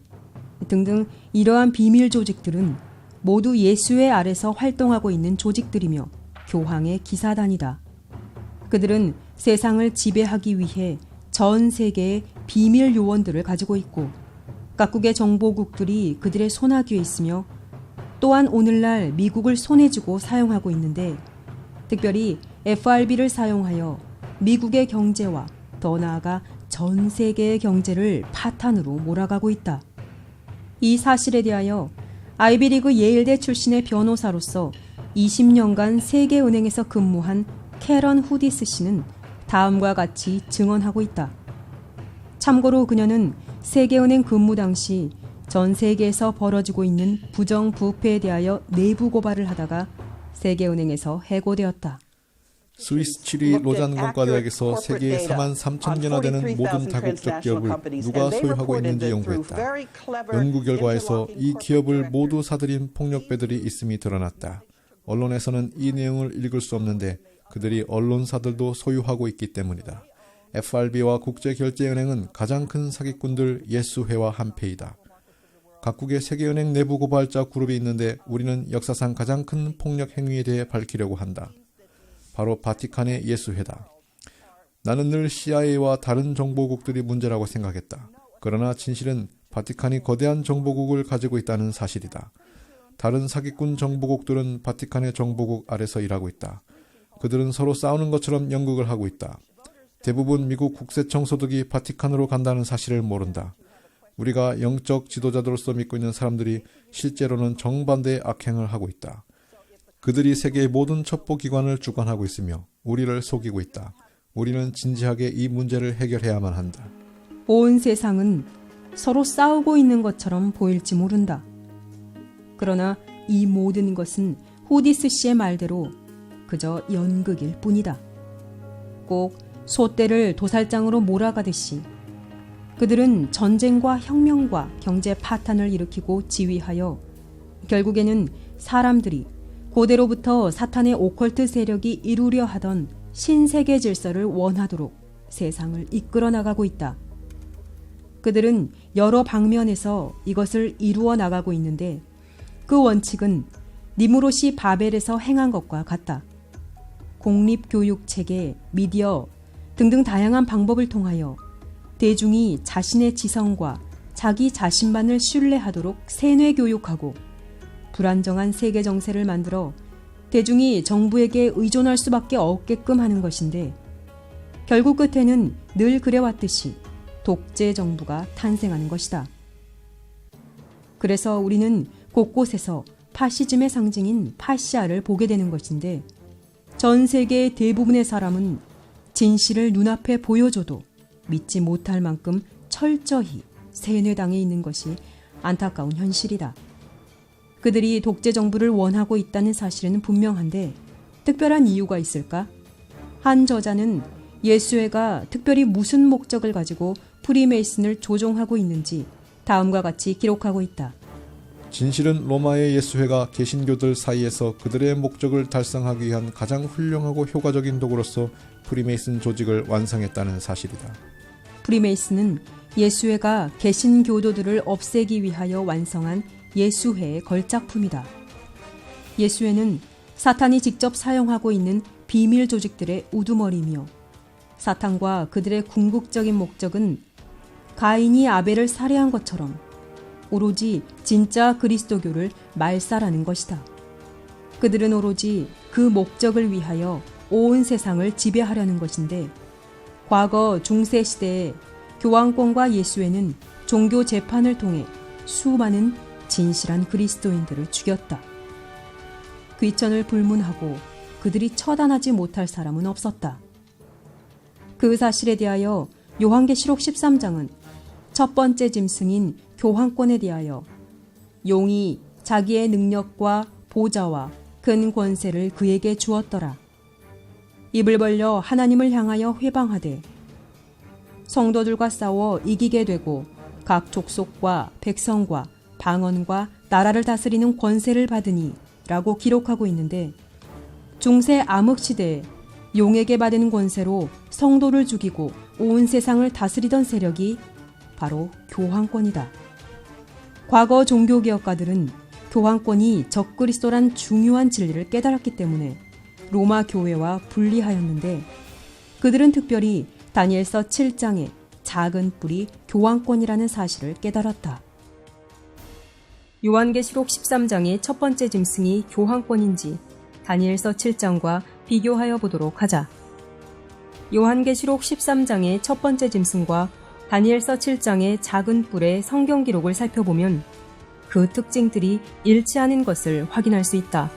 등등 이러한 비밀 조직들은 모두 예수의 아래서 활동하고 있는 조직들이며 교황의 기사단이다. 그들은 세상을 지배하기 위해 전 세계의 비밀 요원들을 가지고 있고 각국의 정보국들이 그들의 손아귀에 있으며 또한 오늘날 미국을 손에 쥐고 사용하고 있는데 특별히 FRB를 사용하여 미국의 경제와 더 나아가 전 세계의 경제를 파탄으로 몰아가고 있다. 이 사실에 대하여 아이비리그 예일대 출신의 변호사로서 20년간 세계은행에서 근무한 캐런 후디스 씨는 다음과 같이 증언하고 있다. 참고로 그녀는 세계은행 근무 당시 전 세계에서 벌어지고 있는 부정부패에 대하여 내부 고발을 하다가 세계은행에서 해고되었다. 스위스 치리 로잔 공과대학에서 세계에 4만 3천 개나 되는 모든 다국적 기업을 누가 소유하고 있는지 연구했다. 연구 결과에서 이 기업을 모두 사들인 폭력배들이 있음이 드러났다. 언론에서는 이 내용을 읽을 수 없는데 그들이 언론사들도 소유하고 있기 때문이다. FRB와 국제결제은행은 가장 큰 사기꾼들 예수회와 한패이다. 각국의 세계은행 내부 고발자 그룹이 있는데 우리는 역사상 가장 큰 폭력 행위에 대해 밝히려고 한다. 바로 바티칸의 예수회다. 나는 늘 CIA와 다른 정보국들이 문제라고 생각했다. 그러나 진실은 바티칸이 거대한 정보국을 가지고 있다는 사실이다. 다른 사기꾼 정보국들은 바티칸의 정보국 아래서 일하고 있다. 그들은 서로 싸우는 것처럼 연극을 하고 있다. 대부분 미국 국세청 소득이 바티칸으로 간다는 사실을 모른다. 우리가 영적 지도자들로서 믿고 있는 사람들이 실제로는 정반대의 악행을 하고 있다. 그들이 세계의 모든 첩보기관을 주관하고 있으며 우리를 속이고 있다. 우리는 진지하게 이 문제를 해결해야만 한다. 온 세상은 서로 싸우고 있는 것처럼 보일지 모른다. 그러나 이 모든 것은 후디스 씨의 말대로 그저 연극일 뿐이다. 꼭 소떼를 도살장으로 몰아가듯이 그들은 전쟁과 혁명과 경제 파탄을 일으키고 지휘하여 결국에는 사람들이 고대로부터 사탄의 오컬트 세력이 이루려 하던 신세계 질서를 원하도록 세상을 이끌어 나가고 있다. 그들은 여러 방면에서 이것을 이루어 나가고 있는데 그 원칙은 니무롯이 바벨에서 행한 것과 같다. 공립교육체계, 미디어 등등 다양한 방법을 통하여 대중이 자신의 지성과 자기 자신만을 신뢰하도록 세뇌 교육하고 불안정한 세계 정세를 만들어 대중이 정부에게 의존할 수밖에 없게끔 하는 것인데 결국 끝에는 늘 그래왔듯이 독재 정부가 탄생하는 것이다. 그래서 우리는 곳곳에서 파시즘의 상징인 파시아를 보게 되는 것인데 전 세계의 대부분의 사람은 진실을 눈앞에 보여줘도 믿지 못할 만큼 철저히 세뇌당해 있는 것이 안타까운 현실이다. 그들이 독재 정부를 원하고 있다는 사실은 분명한데 특별한 이유가 있을까? 한 저자는 예수회가 특별히 무슨 목적을 가지고 프리메이슨을 조종하고 있는지 다음과 같이 기록하고 있다. 진실은 로마의 예수회가 개신교들 사이에서 그들의 목적을 달성하기 위한 가장 훌륭하고 효과적인 도구로서 프리메이슨 조직을 완성했다는 사실이다. 프리메이슨은 예수회가 개신교도들을 없애기 위하여 완성한 예수회의 걸작품이다. 예수회는 사탄이 직접 사용하고 있는 비밀 조직들의 우두머리며 사탄과 그들의 궁극적인 목적은 가인이 아벨을 살해한 것처럼 오로지 진짜 그리스도교를 말살하는 것이다. 그들은 오로지 그 목적을 위하여 온 세상을 지배하려는 것인데 과거 중세 시대에 교황권과 예수회는 종교 재판을 통해 수많은 진실한 그리스도인들을 죽였다. 귀천을 불문하고 그들이 처단하지 못할 사람은 없었다. 그 사실에 대하여 요한계시록 13장은 첫 번째 짐승인 교황권에 대하여 용이 자기의 능력과 보좌와 큰 권세를 그에게 주었더라. 입을 벌려 하나님을 향하여 회방하되 성도들과 싸워 이기게 되고 각 족속과 백성과 방언과 나라를 다스리는 권세를 받으니 라고 기록하고 있는데 중세 암흑시대에 용에게 받은 권세로 성도를 죽이고 온 세상을 다스리던 세력이 바로 교황권이다. 과거 종교개혁가들은 교황권이 적그리스도란 중요한 진리를 깨달았기 때문에 로마 교회와 분리하였는데 그들은 특별히 다니엘서 7장의 작은 뿔이 교황권이라는 사실을 깨달았다. 요한계시록 13장의 첫 번째 짐승이 교황권인지 다니엘서 7장과 비교하여 보도록 하자. 요한계시록 13장의 첫 번째 짐승과 다니엘서 7장의 작은 뿔의 성경 기록을 살펴보면 그 특징들이 일치하는 것을 확인할 수 있다.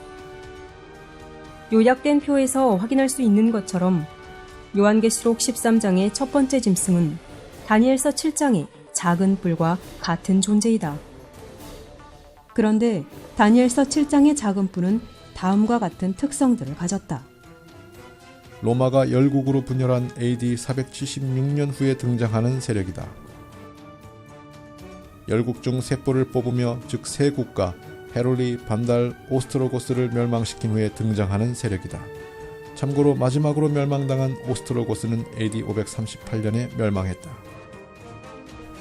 요약된 표에서 확인할 수 있는 것처럼 요한계시록 13장의 첫 번째 짐승은 다니엘서 7장의 작은 뿔과 같은 존재이다. 그런데 다니엘서 7장의 작은 뿔은 다음과 같은 특성들을 가졌다. 로마가 열국으로 분열한 AD 476년 후에 등장하는 세력이다. 열국 중 세 뿔을 뽑으며 즉 세 국가 헤롤리, 반달, 오스트로고스를 멸망시킨 후에 등장하는 세력이다. 참고로 마지막으로 멸망당한 오스트로고스는 AD 538년에 멸망했다.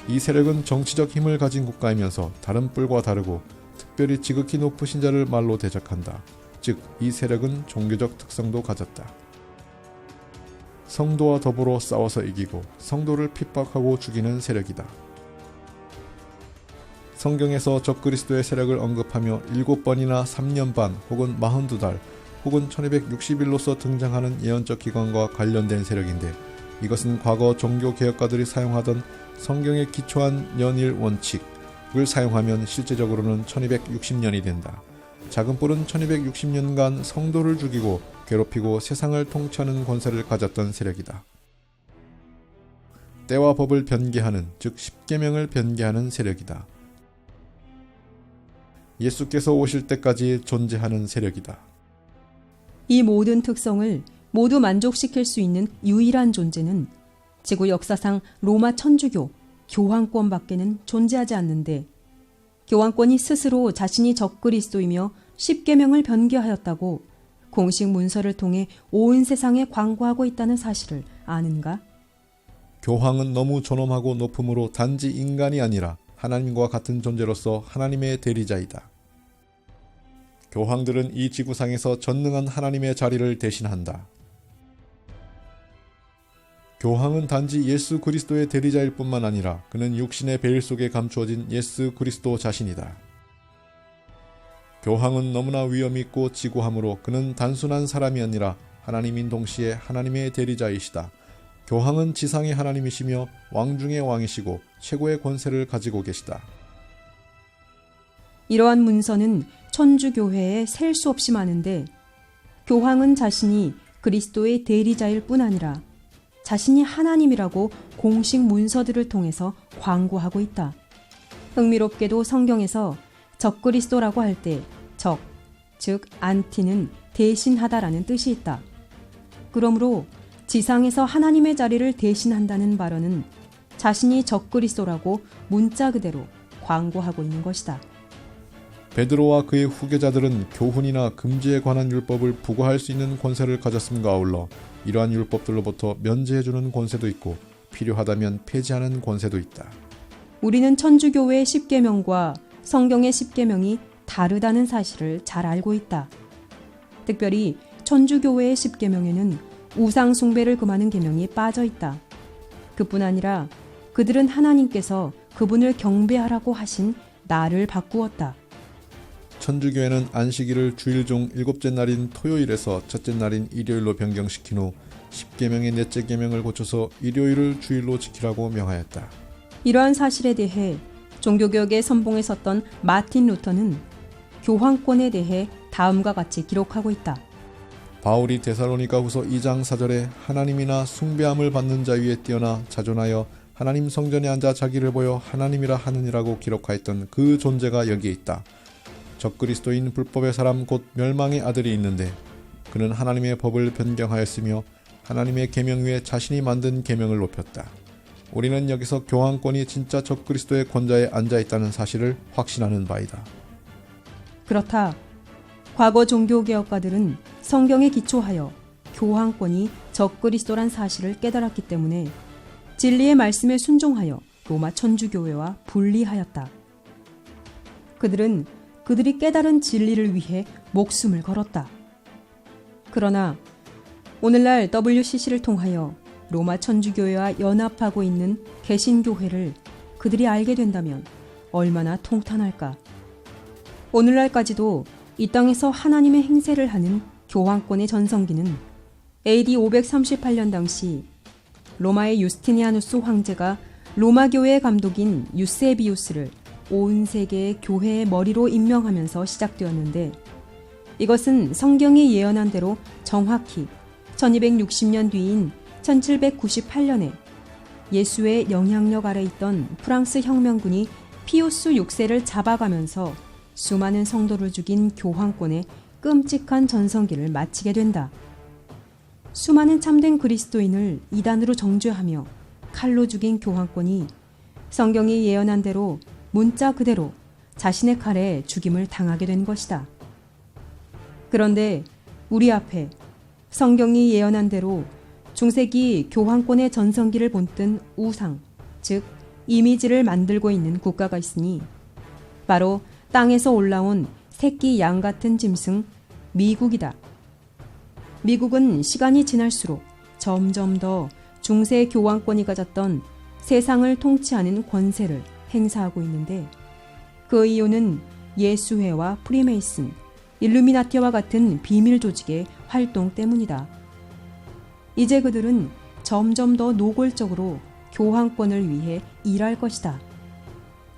이 세력은 정치적 힘을 가진 국가이면서 다른 뿔과 다르고 특별히 지극히 높으신 자를 말로 대적한다. 즉 이 세력은 종교적 특성도 가졌다. 성도와 더불어 싸워서 이기고 성도를 핍박하고 죽이는 세력이다. 성경에서 적그리스도의 세력을 언급하며 7번이나 3년 반 혹은 42달 혹은 1260일로서 등장하는 예언적 기간과 관련된 세력인데 이것은 과거 종교개혁가들이 사용하던 성경에 기초한 연일 원칙을 사용하면 실제적으로는 1260년이 된다. 작은 뿔은 1260년간 성도를 죽이고 괴롭히고 세상을 통치하는 권세를 가졌던 세력이다. 때와 법을 변개하는 즉 십계명을 변개하는 세력이다. 예수께서 오실 때까지 존재하는 세력이다. 이 모든 특성을 모두 만족시킬 수 있는 유일한 존재는 지구 역사상 로마 천주교 교황권밖에는 존재하지 않는데 교황권이 스스로 자신이 적그리스도이며 십계명을 변개하였다고 공식 문서를 통해 온 세상에 광고하고 있다는 사실을 아는가? 교황은 너무 존엄하고 높음으로 단지 인간이 아니라 하나님과 같은 존재로서 하나님의 대리자이다. 교황들은 이 지구상에서 전능한 하나님의 자리를 대신한다. 교황은 단지 예수 그리스도의 대리자일 뿐만 아니라 그는 육신의 베일 속에 감추어진 예수 그리스도 자신이다. 교황은 너무나 위엄 있고 지고함으로 그는 단순한 사람이 아니라 하나님인 동시에 하나님의 대리자이시다. 교황은 지상의 하나님이시며 왕 중의 왕이시고 최고의 권세를 가지고 계시다. 이러한 문서는 천주교회에 셀 수 없이 많은데 교황은 자신이 그리스도의 대리자일 뿐 아니라 자신이 하나님이라고 공식 문서들을 통해서 광고하고 있다. 흥미롭게도 성경에서 적그리스도라고 할 때 적, 즉 안티는 대신하다라는 뜻이 있다. 그러므로 지상에서 하나님의 자리를 대신한다는 발언은 자신이 적그리스도라고 문자 그대로 광고하고 있는 것이다. 베드로와 그의 후계자들은 교훈이나 금지에 관한 율법을 부과할 수 있는 권세를 가졌음과 아울러 이러한 율법들로부터 면제해주는 권세도 있고 필요하다면 폐지하는 권세도 있다. 우리는 천주교회의 십계명과 성경의 십계명이 다르다는 사실을 잘 알고 있다. 특별히 천주교회의 십계명에는 우상 숭배를 금하는 계명이 빠져 있다. 그뿐 아니라 그들은 하나님께서 그분을 경배하라고 하신 날을 바꾸었다. 천주교회는 안식일을 주일 중 7째 날인 토요일에서 첫째 날인 일요일로 변경시킨 후 10계명의 넷째 계명을 고쳐서 일요일을 주일로 지키라고 명하였다. 이러한 사실에 대해 종교개혁의 선봉에 섰던 마틴 루터는 교황권에 대해 다음과 같이 기록하고 있다. 바울이 데살로니가후서 2장 4절에 하나님이나 숭배함을 받는 자 위에 뛰어나 자존하여 하나님 성전에 앉아 자기를 보여 하나님이라 하느니라고 기록하였던 그 존재가 여기에 있다. 적그리스도인 불법의 사람 곧 멸망의 아들이 있는데 그는 하나님의 법을 변경하였으며 하나님의 계명 위에 자신이 만든 계명을 높였다. 우리는 여기서 교황권이 진짜 적그리스도의 권좌에 앉아있다는 사실을 확신하는 바이다. 그렇다. 과거 종교개혁가들은 성경에 기초하여 교황권이 적그리스도란 사실을 깨달았기 때문에 진리의 말씀에 순종하여 로마 천주교회와 분리하였다. 그들은 그들이 깨달은 진리를 위해 목숨을 걸었다. 그러나 오늘날 WCC를 통하여 로마 천주교회와 연합하고 있는 개신교회를 그들이 알게 된다면 얼마나 통탄할까. 오늘날까지도 이 땅에서 하나님의 행세를 하는 교황권의 전성기는 AD 538년 당시 로마의 유스티니아누스 황제가 로마 교회의 감독인 유세비우스를 온 세계의 교회의 머리로 임명하면서 시작되었는데 이것은 성경이 예언한 대로 정확히 1260년 뒤인 1798년에 예수의 영향력 아래 있던 프랑스 혁명군이 피우스 6세를 잡아가면서 수많은 성도를 죽인 교황권의 끔찍한 전성기를 마치게 된다. 수많은 참된 그리스도인을 이단으로 정죄하며 칼로 죽인 교황권이 성경이 예언한 대로 문자 그대로 자신의 칼에 죽임을 당하게 된 것이다. 그런데 우리 앞에 성경이 예언한 대로 중세기 교황권의 전성기를 본뜬 우상, 즉 이미지를 만들고 있는 국가가 있으니 바로 땅에서 올라온 새끼 양 같은 짐승 미국이다. 미국은 시간이 지날수록 점점 더 중세 교황권이 가졌던 세상을 통치하는 권세를 행사하고 있는데 그 이유는 예수회와 프리메이슨, 일루미나티와 같은 비밀 조직의 활동 때문이다. 이제 그들은 점점 더 노골적으로 교황권을 위해 일할 것이다.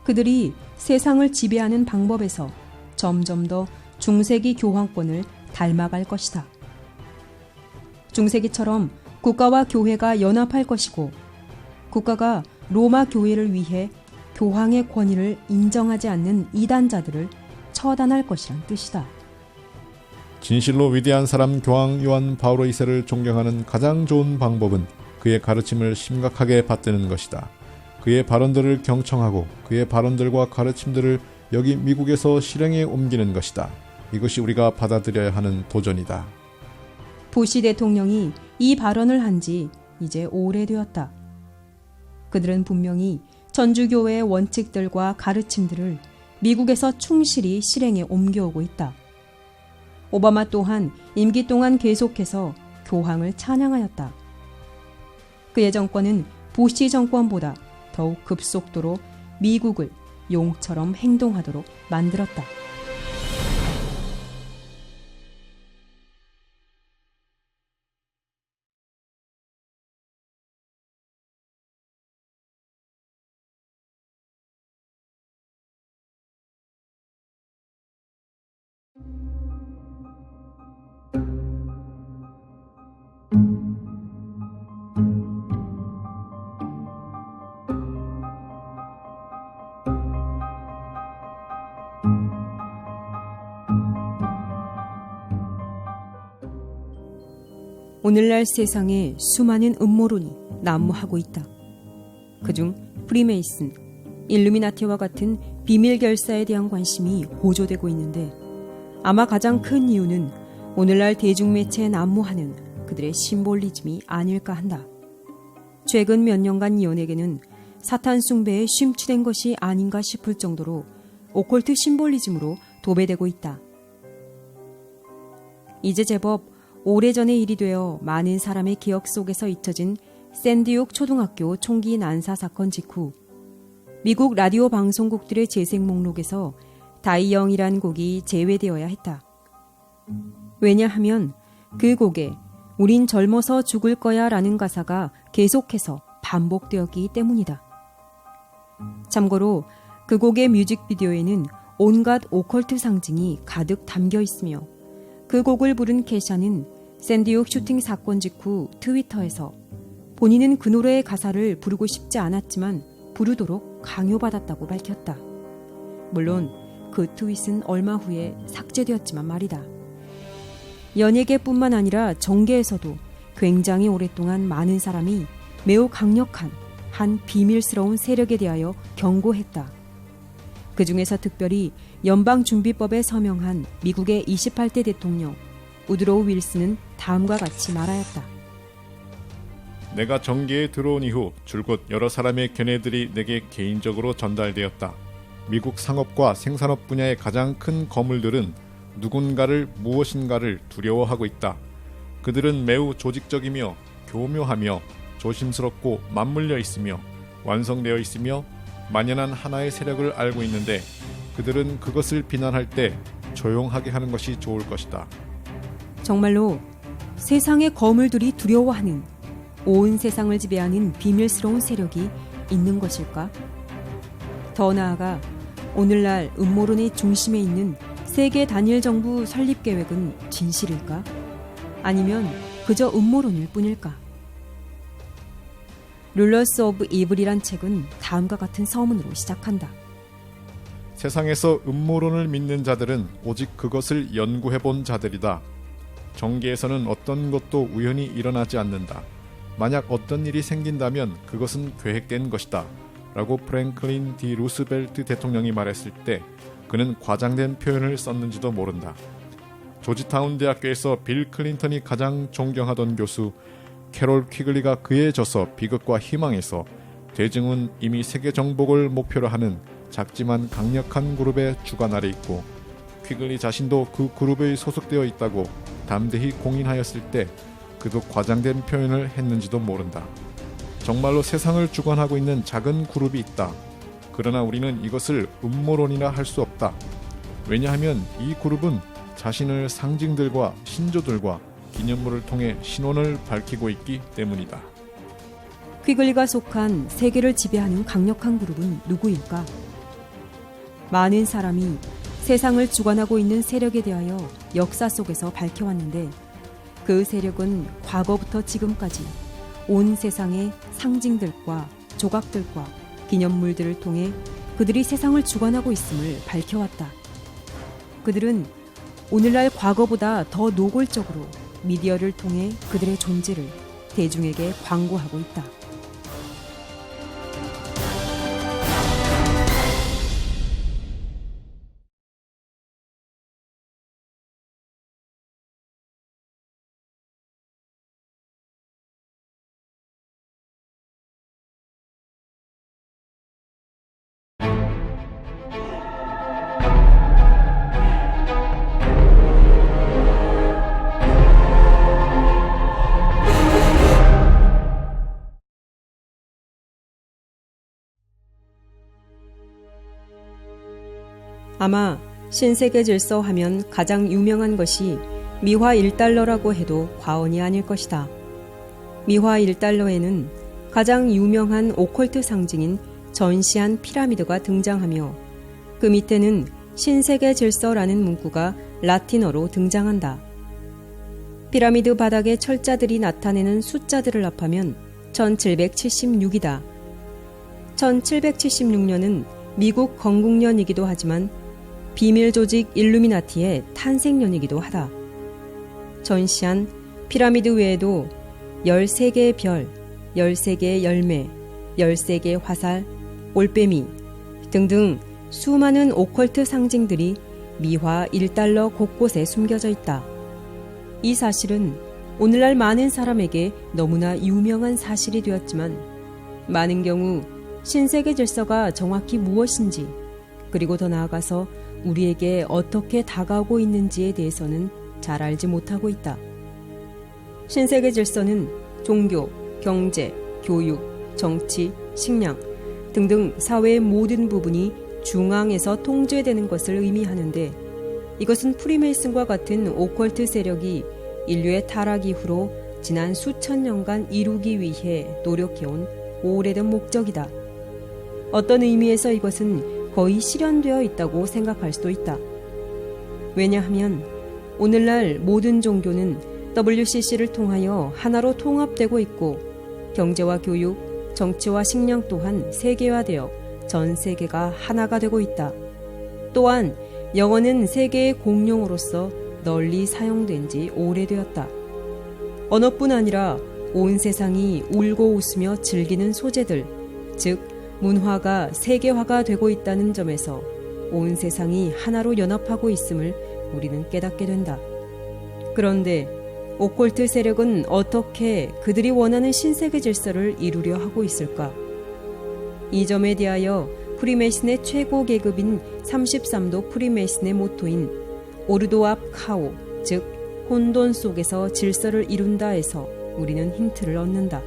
그들이 세상을 지배하는 방법에서 점점 더 중세기 교황권을 닮아갈 것이다. 중세기처럼 국가와 교회가 연합할 것이고 국가가 로마 교회를 위해 교황의 권위를 인정하지 않는 이단자들을 처단할 것이란 뜻이다. 진실로 위대한 사람 교황 요한 바오로 2세를 존경하는 가장 좋은 방법은 그의 가르침을 심각하게 받드는 것이다. 그의 발언들을 경청하고 그의 발언들과 가르침들을 여기 미국에서 실행에 옮기는 것이다. 이것이 우리가 받아들여야 하는 도전이다. 부시 대통령이 이 발언을 한 지 이제 오래되었다. 그들은 분명히 천주교회의 원칙들과 가르침들을 미국에서 충실히 실행에 옮겨오고 있다. 오바마 또한 임기 동안 계속해서 교황을 찬양하였다. 그의 정권은 부시 정권보다 더욱 급속도로 미국을 용처럼 행동하도록 만들었다. 오늘날 세상에 수많은 음모론이 난무하고 있다. 그중 프리메이슨, 일루미나티와 같은 비밀 결사에 대한 관심이 고조되고 있는데 아마 가장 큰 이유는 오늘날 대중매체에 난무하는 그들의 심볼리즘이 아닐까 한다. 최근 몇 년간 연예계는 사탄 숭배에 심취된 것이 아닌가 싶을 정도로 오컬트 심볼리즘으로 도배되고 있다. 이제 제법 오래전의 일이 되어 많은 사람의 기억 속에서 잊혀진 샌디옥 초등학교 총기 난사 사건 직후 미국 라디오 방송국들의 재생 목록에서 다이영이란 곡이 제외되어야 했다. 왜냐하면 그 곡에 우린 젊어서 죽을 거야 라는 가사가 계속해서 반복되었기 때문이다. 참고로 그 곡의 뮤직비디오에는 온갖 오컬트 상징이 가득 담겨 있으며 그 곡을 부른 케샤는 샌디옥 슈팅 사건 직후 트위터에서 본인은 그 노래의 가사를 부르고 싶지 않았지만 부르도록 강요받았다고 밝혔다. 물론 그 트윗은 얼마 후에 삭제되었지만 말이다. 연예계뿐만 아니라 정계에서도 굉장히 오랫동안 많은 사람이 매우 강력한 한 비밀스러운 세력에 대하여 경고했다. 그 중에서 특별히 연방준비법에 서명한 미국의 28대 대통령 우드로우 윌슨은 다음과 같이 말하였다. 내가 정계에 들어온 이후 줄곧 여러 사람의 견해들이 내게 개인적으로 전달되었다. 미국 상업과 생산업 분야의 가장 큰 거물들은 누군가를 무엇인가를 두려워하고 있다. 그들은 매우 조직적이며 교묘하며 조심스럽고 맞물려 있으며 완성되어 있으며 만연한 하나의 세력을 알고 있는데 그들은 그것을 비난할 때 조용하게 하는 것이 좋을 것이다. 정말로 세상의 거물들이 두려워하는 온 세상을 지배하는 비밀스러운 세력이 있는 것일까? 더 나아가 오늘날 음모론의 중심에 있는 세계 단일 정부 설립 계획은 진실일까? 아니면 그저 음모론일 뿐일까? 룰러스 오브 이블이란 책은 다음과 같은 서문으로 시작한다. 세상에서 음모론을 믿는 자들은 오직 그것을 연구해본 자들이다. 정계에서는 어떤 것도 우연히 일어나지 않는다. 만약 어떤 일이 생긴다면 그것은 계획된 것이다. 라고 프랭클린 디 루스벨트 대통령이 말했을 때 그는 과장된 표현을 썼는지도 모른다. 조지타운 대학교에서 빌 클린턴이 가장 존경하던 교수 캐롤 퀴글리가 그에 져서 비극과 희망에서 대증은 이미 세계 정복을 목표로 하는 작지만 강력한 그룹의 주관 아래 있고 퀴글리 자신도 그 그룹에 소속되어 있다고 담대히 공인하였을 때 그도 과장된 표현을 했는지도 모른다. 정말로 세상을 주관하고 있는 작은 그룹이 있다. 그러나 우리는 이것을 음모론이라 할 수 없다. 왜냐하면 이 그룹은 자신을 상징들과 신조들과 기념물을 통해 신원을 밝히고 있기 때문이다. 퀴글리가 속한 세계를 지배하는 강력한 그룹은 누구일까? 많은 사람이 세상을 주관하고 있는 세력에 대하여 역사 속에서 밝혀왔는데 그 세력은 과거부터 지금까지 온 세상의 상징들과 조각들과 기념물들을 통해 그들이 세상을 주관하고 있음을 밝혀왔다. 그들은 오늘날 과거보다 더 노골적으로 미디어를 통해 그들의 존재를 대중에게 광고하고 있다. 아마 신세계 질서 하면 가장 유명한 것이 미화 1달러라고 해도 과언이 아닐 것이다. 미화 1달러에는 가장 유명한 오컬트 상징인 전시한 피라미드가 등장하며 그 밑에는 신세계 질서라는 문구가 라틴어로 등장한다. 피라미드 바닥에 철자들이 나타내는 숫자들을 합하면 1776이다. 1776년은 미국 건국년이기도 하지만 비밀 조직 일루미나티의 탄생년이기도 하다. 전시한 피라미드 외에도 13개의 별, 13개의 열매, 13개의 화살, 올빼미 등등 수많은 오컬트 상징들이 미화 1달러 곳곳에 숨겨져 있다. 이 사실은 오늘날 많은 사람에게 너무나 유명한 사실이 되었지만 많은 경우 신세계 질서가 정확히 무엇인지 그리고 더 나아가서 우리에게 어떻게 다가오고 있는지에 대해서는 잘 알지 못하고 있다. 신세계 질서는 종교, 경제, 교육, 정치, 식량 등등 사회의 모든 부분이 중앙에서 통제되는 것을 의미하는데 이것은 프리메이슨과 같은 오컬트 세력이 인류의 타락 이후로 지난 수천 년간 이루기 위해 노력해온 오래된 목적이다. 어떤 의미에서 이것은 거의 실현되어 있다고 생각할 수도 있다. 왜냐하면 오늘날 모든 종교는 WCC를 통하여 하나로 통합되고 있고 경제와 교육, 정치와 식량 또한 세계화되어 전 세계가 하나가 되고 있다. 또한 영어는 세계의 공용어로서 널리 사용된 지 오래되었다. 언어뿐 아니라 온 세상이 울고 웃으며 즐기는 소재들, 즉 문화가 세계화가 되고 있다는 점에서 온 세상이 하나로 연합하고 있음을 우리는 깨닫게 된다. 그런데 오컬트 세력은 어떻게 그들이 원하는 신세계 질서를 이루려 하고 있을까? 이 점에 대하여 프리메이슨의 최고 계급인 33도 프리메이슨의 모토인 오르도 앞 카오, 즉 혼돈 속에서 질서를 이룬다에서 우리는 힌트를 얻는다.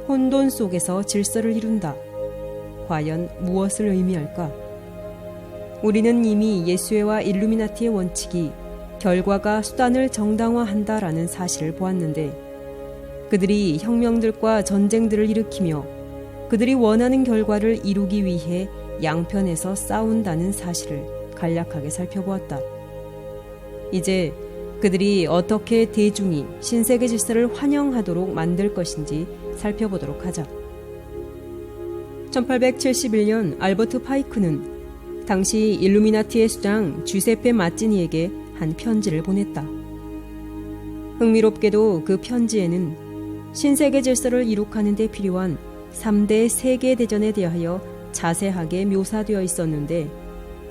혼돈 속에서 질서를 이룬다. 과연 무엇을 의미할까? 우리는 이미 예수회와 일루미나티의 원칙이 결과가 수단을 정당화한다라는 사실을 보았는데 그들이 혁명들과 전쟁들을 일으키며 그들이 원하는 결과를 이루기 위해 양편에서 싸운다는 사실을 간략하게 살펴보았다. 이제 그들이 어떻게 대중이 신세계 질서를 환영하도록 만들 것인지 살펴보도록 하자. 1871년 알버트 파이크는 당시 일루미나티의 수장 주세페 마찌니에게 한 편지를 보냈다. 흥미롭게도 그 편지에는 신세계 질서를 이룩하는 데 필요한 3대 세계대전에 대하여 자세하게 묘사되어 있었는데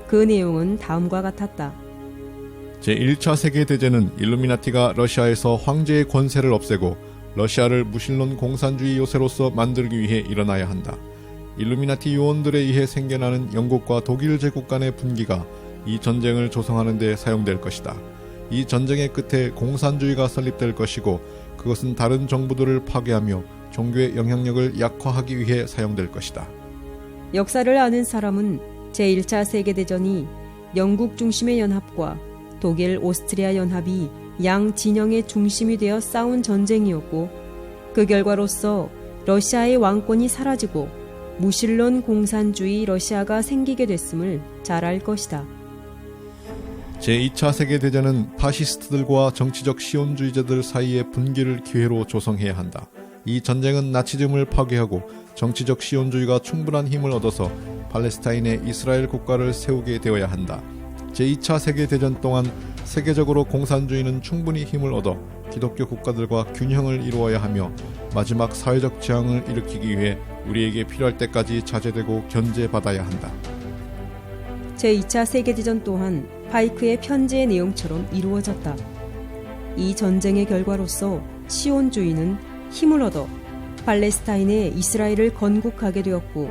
그 내용은 다음과 같았다. 제1차 세계대전은 일루미나티가 러시아에서 황제의 권세를 없애고 러시아를 무신론 공산주의 요새로서 만들기 위해 일어나야 한다. 일루미나티 요원들에 의해 생겨나는 영국과 독일 제국 간의 분기가 이 전쟁을 조성하는 데 사용될 것이다. 이 전쟁의 끝에 공산주의가 설립될 것이고 그것은 다른 정부들을 파괴하며 종교의 영향력을 약화하기 위해 사용될 것이다. 역사를 아는 사람은 제1차 세계대전이 영국 중심의 연합과 독일, 오스트리아 연합이 양 진영의 중심이 되어 싸운 전쟁이었고 그 결과로서 러시아의 왕권이 사라지고 무신론 공산주의 러시아가 생기게 됐음을 잘 알 것이다. 제2차 세계대전은 파시스트들과 정치적 시온주의자들 사이의 분기를 기회로 조성해야 한다. 이 전쟁은 나치즘을 파괴하고 정치적 시온주의가 충분한 힘을 얻어서 팔레스타인의 이스라엘 국가를 세우게 되어야 한다. 제2차 세계대전 동안 세계적으로 공산주의는 충분히 힘을 얻어 기독교 국가들과 균형을 이루어야 하며 마지막 사회적 재앙을 일으키기 위해 우리에게 필요할 때까지 자제되고 견제받아야 한다. 제2차 세계대전 또한 파이크의 편지의 내용처럼 이루어졌다. 이 전쟁의 결과로서 시온주의는 힘을 얻어 팔레스타인의 이스라엘을 건국하게 되었고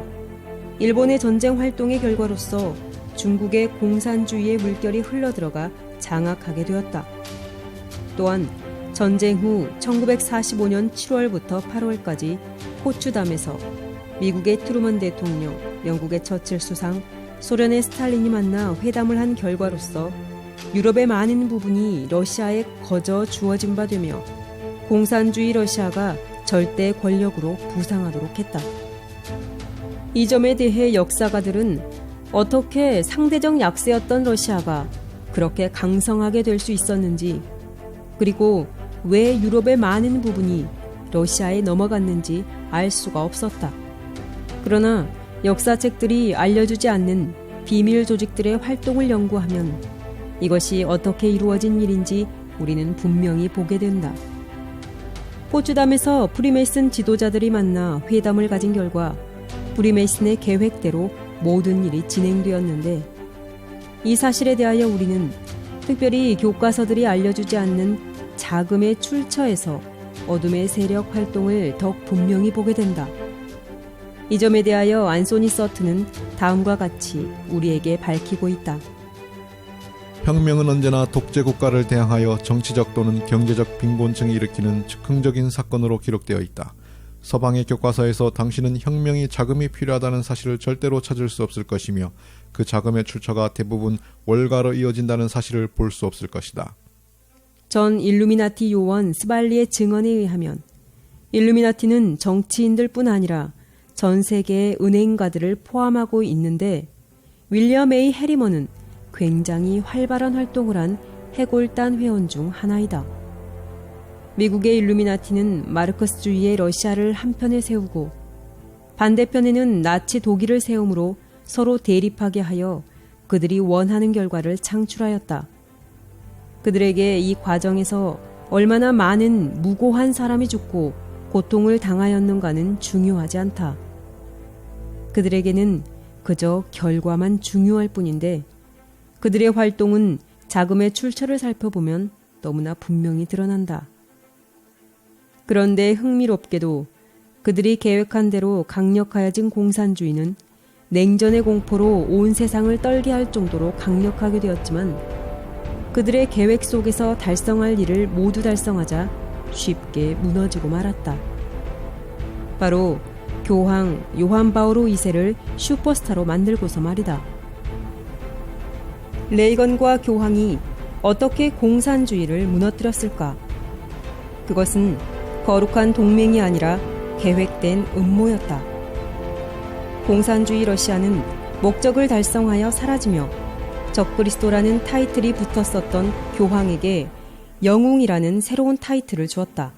일본의 전쟁 활동의 결과로서 중국의 공산주의의 물결이 흘러들어가 장악하게 되었다. 또한 전쟁 후 1945년 7월부터 8월까지 포츠담에서 미국의 트루먼 대통령, 영국의 처칠 수상, 소련의 스탈린이 만나 회담을 한 결과로서 유럽의 많은 부분이 러시아에 거저 주어진 바 되며 공산주의 러시아가 절대 권력으로 부상하도록 했다. 이 점에 대해 역사가들은 어떻게 상대적 약세였던 러시아가 그렇게 강성하게 될 수 있었는지, 그리고 왜 유럽의 많은 부분이 러시아에 넘어갔는지 알 수가 없었다. 그러나 역사책들이 알려주지 않는 비밀 조직들의 활동을 연구하면 이것이 어떻게 이루어진 일인지 우리는 분명히 보게 된다. 포츠담에서 프리메이슨 지도자들이 만나 회담을 가진 결과 프리메이슨의 계획대로 모든 일이 진행되었는데, 이 사실에 대하여 우리는 특별히 교과서들이 알려주지 않는 자금의 출처에서 어둠의 세력 활동을 더욱 분명히 보게 된다. 이 점에 대하여 안소니 서튼은 다음과 같이 우리에게 밝히고 있다. 혁명은 언제나 독재 국가를 대항하여 정치적 또는 경제적 빈곤층이 일으키는 즉흥적인 사건으로 기록되어 있다. 서방의 교과서에서 당신은 혁명이 자금이 필요하다는 사실을 절대로 찾을 수 없을 것이며 그 자금의 출처가 대부분 월가로 이어진다는 사실을 볼 수 없을 것이다. 전 일루미나티 요원 스발리의 증언에 의하면 일루미나티는 정치인들 뿐 아니라 전 세계의 은행가들을 포함하고 있는데, 윌리엄 A. 해리먼은 굉장히 활발한 활동을 한 해골단 회원 중 하나이다. 미국의 일루미나티는 마르크스주의의 러시아를 한편에 세우고 반대편에는 나치 독일을 세움으로 서로 대립하게 하여 그들이 원하는 결과를 창출하였다. 그들에게 이 과정에서 얼마나 많은 무고한 사람이 죽고 고통을 당하였는가는 중요하지 않다. 그들에게는 그저 결과만 중요할 뿐인데, 그들의 활동은 자금의 출처를 살펴보면 너무나 분명히 드러난다. 그런데 흥미롭게도 그들이 계획한 대로 강력하여진 공산주의는 냉전의 공포로 온 세상을 떨게 할 정도로 강력하게 되었지만, 그들의 계획 속에서 달성할 일을 모두 달성하자 쉽게 무너지고 말았다. 바로 교황 요한 바오로 2세를 슈퍼스타로 만들고서 말이다. 레이건과 교황이 어떻게 공산주의를 무너뜨렸을까? 그것은 거룩한 동맹이 아니라 계획된 음모였다. 공산주의 러시아는 목적을 달성하여 사라지며 적그리스도라는 타이틀이 붙었었던 교황에게 영웅이라는 새로운 타이틀을 주었다.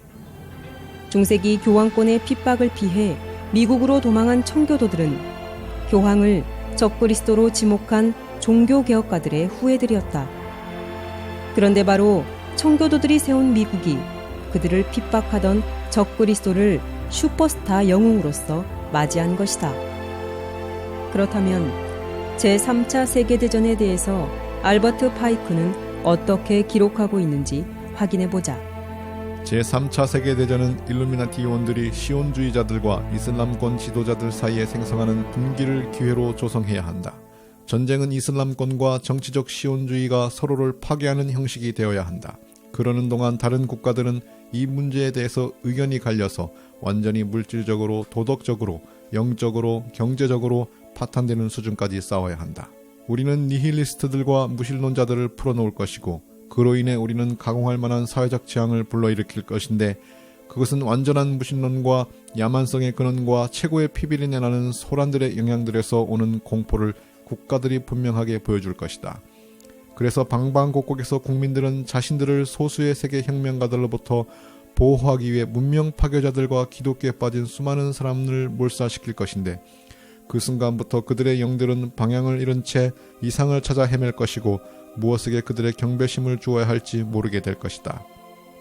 중세기 교황권의 핍박을 피해 미국으로 도망한 청교도들은 교황을 적그리스도로 지목한 종교개혁가들의 후예들이었다. 그런데 바로 청교도들이 세운 미국이 그들을 핍박하던 적그리스도를 슈퍼스타 영웅으로서 맞이한 것이다. 그렇다면 제3차 세계대전에 대해서 알버트 파이크는 어떻게 기록하고 있는지 확인해보자. 제3차 세계대전은 일루미나티 요원들이 시온주의자들과 이슬람권 지도자들 사이에 생성하는 분기를 기회로 조성해야 한다. 전쟁은 이슬람권과 정치적 시온주의가 서로를 파괴하는 형식이 되어야 한다. 그러는 동안 다른 국가들은 이 문제에 대해서 의견이 갈려서 완전히 물질적으로, 도덕적으로, 영적으로, 경제적으로 파탄되는 수준까지 싸워야 한다. 우리는 니힐리스트들과 무신론자들을 풀어놓을 것이고, 그로 인해 우리는 가공할 만한 사회적 재앙을 불러일으킬 것인데, 그것은 완전한 무신론과 야만성의 근원과 최고의 피비린내 나는 소란들의 영향들에서 오는 공포를 국가들이 분명하게 보여줄 것이다. 그래서 방방곡곡에서 국민들은 자신들을 소수의 세계 혁명가들로부터 보호하기 위해 문명 파괴자들과 기독교에 빠진 수많은 사람을 몰살시킬 것인데, 그 순간부터 그들의 영들은 방향을 잃은 채 이상을 찾아 헤맬 것이고 무엇에게 그들의 경배심을 주어야 할지 모르게 될 것이다.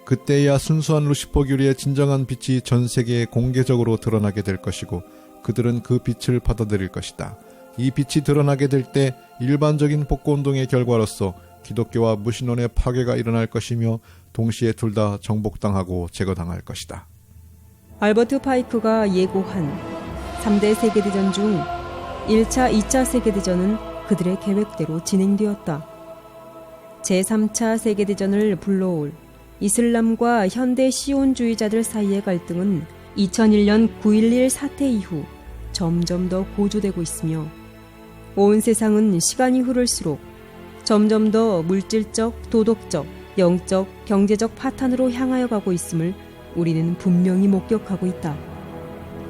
그때야 순수한 루시퍼 교리의 진정한 빛이 전 세계에 공개적으로 드러나게 될 것이고 그들은 그 빛을 받아들일 것이다. 이 빛이 드러나게 될 때 일반적인 복구운동의 결과로서 기독교와 무신론의 파괴가 일어날 것이며 동시에 둘 다 정복당하고 제거당할 것이다. 알버트 파이크가 예고한 3대 세계대전 중 1차, 2차 세계대전은 그들의 계획대로 진행되었다. 제3차 세계대전을 불러올 이슬람과 현대 시온주의자들 사이의 갈등은 2001년 9.11 사태 이후 점점 더 고조되고 있으며 온 세상은 시간이 흐를수록 점점 더 물질적, 도덕적, 영적, 경제적 파탄으로 향하여 가고 있음을 우리는 분명히 목격하고 있다.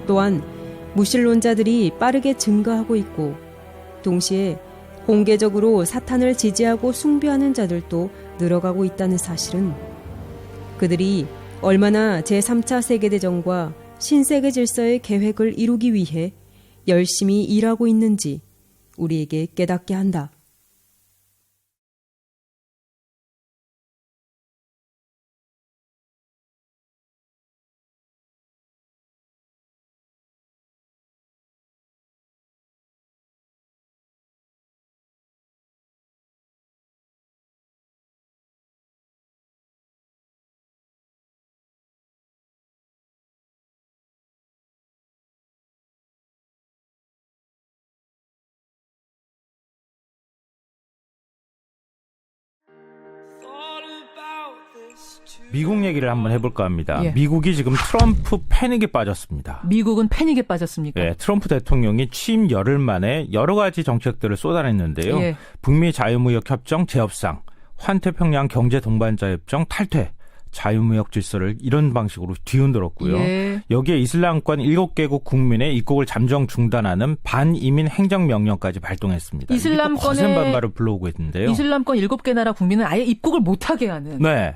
또한 무신론자들이 빠르게 증가하고 있고 동시에 공개적으로 사탄을 지지하고 숭배하는 자들도 늘어가고 있다는 사실은 그들이 얼마나 제3차 세계대전과 신세계 질서의 계획을 이루기 위해 열심히 일하고 있는지 우리에게 깨닫게 한다. 미국 얘기를 한번 해볼까 합니다. 예. 미국이 지금 트럼프 패닉에 빠졌습니다. 미국은 패닉에 빠졌습니까? 네, 트럼프 대통령이 취임 열흘 만에 여러 가지 정책들을 쏟아냈는데요. 예. 북미 자유무역 협정 재협상, 환태평양 경제 동반자 협정 탈퇴, 자유무역 질서를 이런 방식으로 뒤흔들었고요. 예. 여기에 이슬람권 7개국 국민의 입국을 잠정 중단하는 반이민 행정명령까지 발동했습니다. 이슬람권의 거센 반발을 불러오고 있는데요. 이슬람권 7개 나라 국민은 아예 입국을 못하게 하는. 네.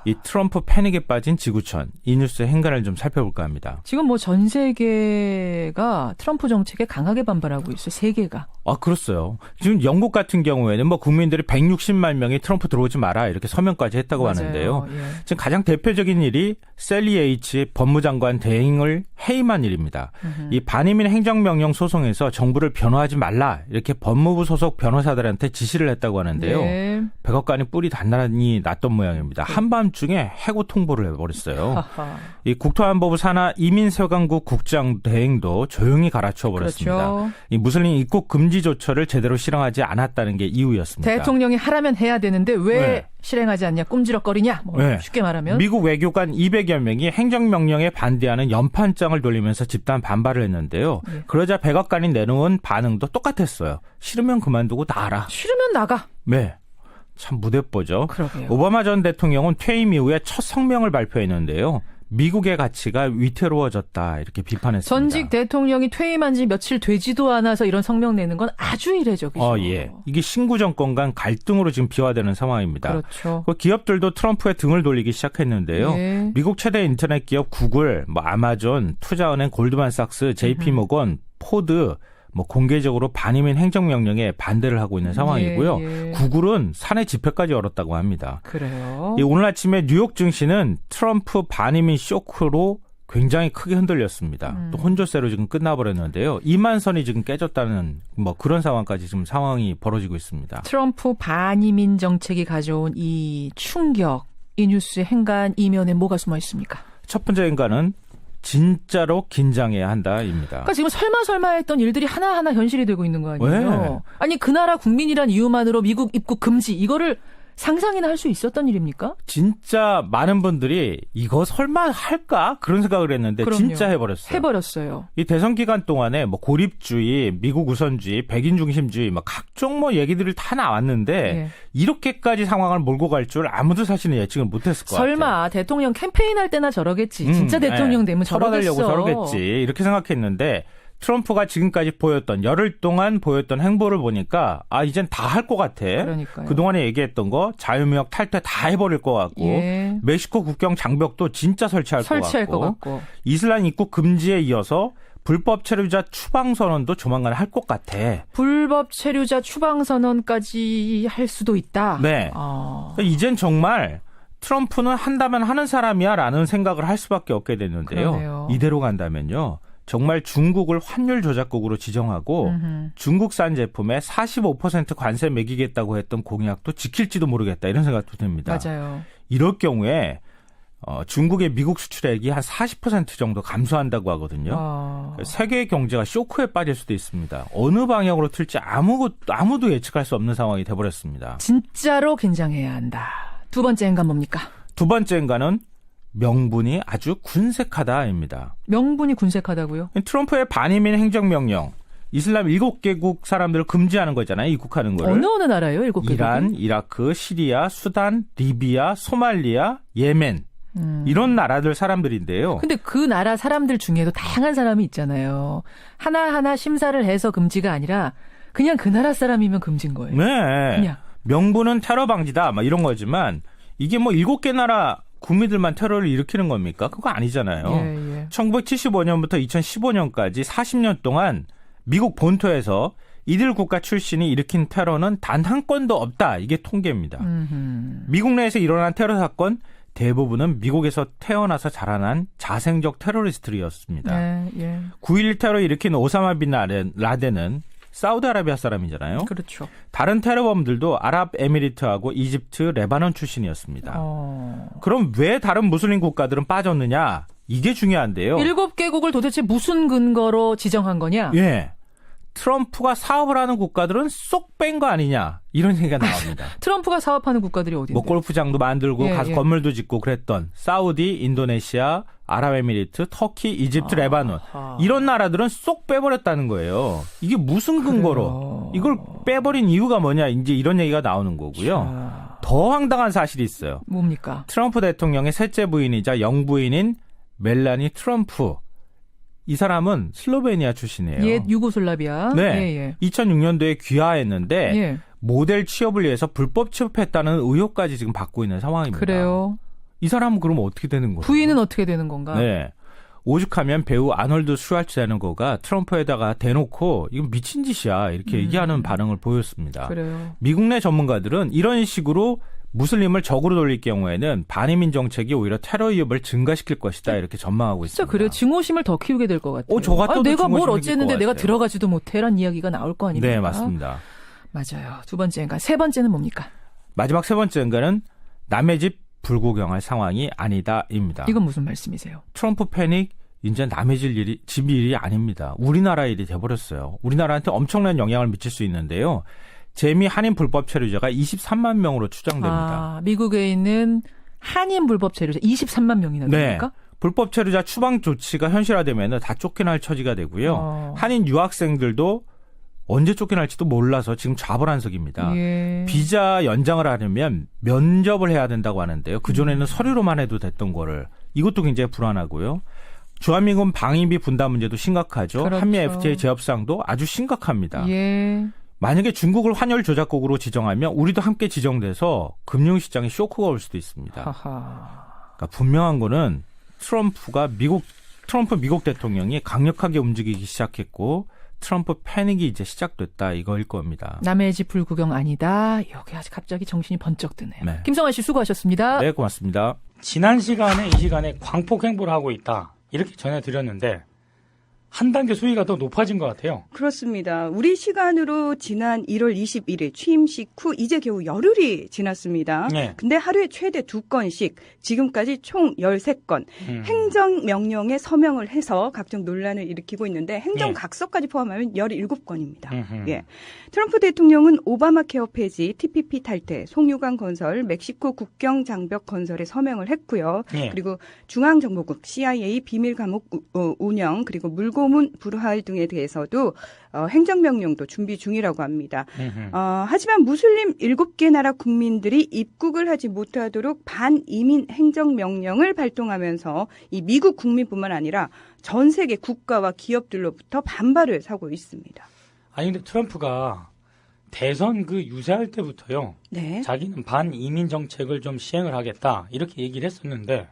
이 트럼프 패닉에 빠진 지구촌, 이 뉴스의 행간을 좀 살펴볼까 합니다. 지금 뭐 전 세계가 트럼프 정책에 강하게 반발하고 있어요. 세계가. 아, 그렇어요. 지금 영국 같은 경우에는 뭐 국민들이 160만 명이 트럼프 들어오지 마라 이렇게 서명까지 했다고 맞아요. 하는데요. 예. 지금 가장 대표적인 일이 셀리 H 법무장관 대행을 해임한 일입니다. 이 반이민 행정명령 소송에서 정부를 변호하지 말라 이렇게 법무부 소속 변호사들한테 지시를 했다고 하는데요. 네. 백악관이 뿔이 단단히 났던 모양입니다. 한밤중에 해고 통보를 해버렸어요. 하하. 이 국토안보부 산하 이민세관국 국장 대행도 조용히 갈아치워 버렸습니다. 그렇죠. 이 무슬림 입국 금지 조처를 제대로 실행하지 않았다는 게 이유였습니다. 대통령이 하라면 해야 되는데 왜 네. 실행하지 않냐? 꼼지럭거리냐? 뭐 네. 쉽게 말하면. 미국 외교관 200여 명이 행정명령에 반대하는 연판장을 돌리면서 집단 반발을 했는데요. 네. 그러자 백악관이 내놓은 반응도 똑같았어요. 싫으면 그만두고 나가라. 싫으면 나가. 네. 참 무대뽀죠. 그러게요. 오바마 전 대통령은 퇴임 이후에 첫 성명을 발표했는데요. 미국의 가치가 위태로워졌다 이렇게 비판했습니다. 전직 대통령이 퇴임한 지 며칠 되지도 않아서 이런 성명 내는 건 아주 이례적이죠. 예. 이게 신구 정권 간 갈등으로 지금 비화되는 상황입니다. 그렇죠. 그 기업들도 트럼프의 등을 돌리기 시작했는데요. 네. 미국 최대 인터넷 기업 구글, 뭐 아마존, 투자은행 골드만삭스, JP모건, 포드 뭐 공개적으로 반이민 행정명령에 반대를 하고 있는 상황이고요. 예, 예. 구글은 사내 집회까지 열었다고 합니다. 그래요. 오늘 아침에 뉴욕 증시는 트럼프 반이민 쇼크로 굉장히 크게 흔들렸습니다. 또 혼조세로 지금 끝나버렸는데요. 2만 선이 지금 깨졌다는 뭐 그런 상황까지 지금 상황이 벌어지고 있습니다. 트럼프 반이민 정책이 가져온 이 충격, 이 뉴스의 행간 이면에 뭐가 숨어 있습니까? 첫 번째 인간은 진짜로 긴장해야 한다입니다. 그러니까 지금 설마 했던 일들이 하나하나 현실이 되고 있는 거 아니에요? 네. 아니 그 나라 국민이란 이유만으로 미국 입국 금지 이거를 상상이나 할 수 있었던 일입니까? 진짜 많은 분들이 이거 설마 할까? 그런 생각을 했는데 그럼요. 진짜 해버렸어요. 해버렸어요. 이 대선 기간 동안에 뭐 고립주의, 미국 우선주의, 백인 중심주의 뭐 각종 뭐 얘기들이 다 나왔는데 예. 이렇게까지 상황을 몰고 갈 줄 아무도 사실은 예측을 못했을 것 같아요. 설마 대통령 캠페인 할 때나 저러겠지. 진짜 대통령 되면 저러겠어. 털어내려고 저러겠지. 이렇게 생각했는데 트럼프가 지금까지 보였던 열흘 동안 보였던 행보를 보니까 아 이젠 다 할 것 같아. 그러니까요. 그동안에 얘기했던 거 자유무역 탈퇴 다 해버릴 것 같고 예. 멕시코 국경 장벽도 진짜 설치할 것 같고 이슬람 입국 금지에 이어서 불법 체류자 추방 선언도 조만간 할 것 같아. 불법 체류자 추방 선언까지 할 수도 있다. 네. 이젠 정말 트럼프는 한다면 하는 사람이야라는 생각을 할 수밖에 없게 됐는데요. 그러네요. 이대로 간다면요. 정말 중국을 환율 조작국으로 지정하고 중국산 제품에 45% 관세 매기겠다고 했던 공약도 지킬지도 모르겠다 이런 생각도 듭니다. 맞아요. 이럴 경우에 중국의 미국 수출액이 한 40% 정도 감소한다고 하거든요. 세계 경제가 쇼크에 빠질 수도 있습니다. 어느 방향으로 틀지 아무도 예측할 수 없는 상황이 돼버렸습니다. 진짜로 긴장해야 한다. 두 번째 행간 뭡니까? 두 번째 행간은 명분이 아주 군색하다입니다. 명분이 군색하다고요? 트럼프의 반이민 행정명령, 이슬람 7개국 사람들을 금지하는 거잖아요. 입국하는 거를. 어느 나라예요? 7개국이? 이란, 이라크, 시리아, 수단, 리비아, 소말리아, 예멘. 이런 나라들 사람들인데요. 근데 그 나라 사람들 중에도 다양한 사람이 있잖아요. 하나하나 심사를 해서 금지가 아니라 그냥 그 나라 사람이면 금지인 거예요. 네. 그냥. 명분은 테러 방지다. 막 이런 거지만 이게 뭐 7개 나라 국민들만 테러를 일으키는 겁니까? 그거 아니잖아요. 예. 1975년부터 2015년까지 40년 동안 미국 본토에서 이들 국가 출신이 일으킨 테러는 단 한 건도 없다. 이게 통계입니다. 미국 내에서 일어난 테러 사건 대부분은 미국에서 태어나서 자라난 자생적 테러리스트들이었습니다. 예. 9.11 테러 일으킨 오사마 빈 라덴은 사우디아라비아 사람이잖아요. 그렇죠. 다른 테러범들도 아랍에미리트하고 이집트, 레바논 출신이었습니다. 그럼 왜 다른 무슬림 국가들은 빠졌느냐? 이게 중요한데요. 7개국을 도대체 무슨 근거로 지정한 거냐? 예. 트럼프가 사업을 하는 국가들은 쏙 뺀 거 아니냐? 이런 얘기가 나옵니다. 트럼프가 사업하는 국가들이 어디인데요? 뭐 골프장도 만들고 예, 가서 건물도 짓고 그랬던 사우디, 인도네시아, 아랍에미리트, 터키, 이집트, 레바논 이런 나라들은 쏙 빼버렸다는 거예요. 이게 무슨 근거로 이걸 빼버린 이유가 뭐냐 이제 이런 얘기가 나오는 거고요. 더 황당한 사실이 있어요. 뭡니까? 트럼프 대통령의 셋째 부인이자 영부인인 멜라니 트럼프. 이 사람은 슬로베니아 출신이에요. 옛 유고슬라비아. 네. 예. 2006년도에 귀화했는데 예. 모델 취업을 위해서 불법 취업했다는 의혹까지 지금 받고 있는 상황입니다. 그래요. 이 사람은 그러면 어떻게 되는 거예요? 부인은 어떻게 되는 건가? 네. 오죽하면 배우 아놀드 슈왈츠제네거가 트럼프에다가 대놓고 이건 미친 짓이야 이렇게 얘기하는 반응을 보였습니다. 그래요. 미국 내 전문가들은 이런 식으로 무슬림을 적으로 돌릴 경우에는 반이민 정책이 오히려 테러 위협을 증가시킬 것이다 이렇게 전망하고 있습니다. 진짜 그래요. 증오심을 더 키우게 될 것 같아요. 저 같아도 내가 뭘 증오심이 어쨌는데 것 내가 같아요. 들어가지도 못해란 이야기가 나올 거 아닙니까? 네, 맞습니다. 맞아요. 두 번째인가. 세 번째는 뭡니까? 마지막 세 번째 인가는 남의 집 불구경할 상황이 아니다입니다. 이건 무슨 말씀이세요? 트럼프 패닉 이제 남의 집 일이 아닙니다. 우리나라 일이 돼버렸어요. 우리나라한테 엄청난 영향을 미칠 수 있는데요. 재미 한인 불법 체류자가 23만 명으로 추정됩니다. 미국에 있는 한인 불법 체류자 23만 명이나 됩니까? 네. 불법 체류자 추방 조치가 현실화되면 다 쫓겨날 처지가 되고요. 한인 유학생들도 언제 쫓겨날지도 몰라서 지금 좌불안석입니다. 예. 비자 연장을 하려면 면접을 해야 된다고 하는데요. 그전에는 서류로만 해도 됐던 거를 이것도 굉장히 불안하고요. 주한미군 방위비 분담 문제도 심각하죠. 그렇죠. 한미 FTA 재협상도 아주 심각합니다. 예. 만약에 중국을 환율 조작국으로 지정하면 우리도 함께 지정돼서 금융시장에 쇼크가 올 수도 있습니다. 그러니까 분명한 거는 트럼프 미국 대통령이 강력하게 움직이기 시작했고 트럼프 패닉이 이제 시작됐다 이거일 겁니다. 남의 집 불구경 아니다. 여기 아직 갑자기 정신이 번쩍 드네요. 네. 김성환 씨 수고하셨습니다. 네, 고맙습니다. 지난 시간에 이 시간에 광폭 행보를 하고 있다. 이렇게 전해드렸는데 한 단계 수위가 더 높아진 것 같아요. 그렇습니다. 우리 시간으로 지난 1월 21일 취임식 후 이제 겨우 열흘이 지났습니다. 네. 근데 하루에 최대 2건씩 지금까지 총 13건 행정명령에 서명을 해서 각종 논란을 일으키고 있는데 행정각서까지 포함하면 17건입니다. 예. 트럼프 대통령은 오바마 케어 폐지, TPP 탈퇴, 송유관 건설, 멕시코 국경 장벽 건설에 서명을 했고요. 네. 그리고 중앙정보국, CIA 비밀 감옥 운영, 그리고 물고문 불활 등에 대해서도 행정명령도 준비 중이라고 합니다. 하지만 무슬림 7개 나라 국민들이 입국을 하지 못하도록 반이민 행정명령을 발동하면서 이 미국 국민뿐만 아니라 전 세계 국가와 기업들로부터 반발을 사고 있습니다. 아니 근데 트럼프가 대선 유세할 때부터요. 네. 자기는 반이민 정책을 좀 시행을 하겠다 이렇게 얘기를 했었는데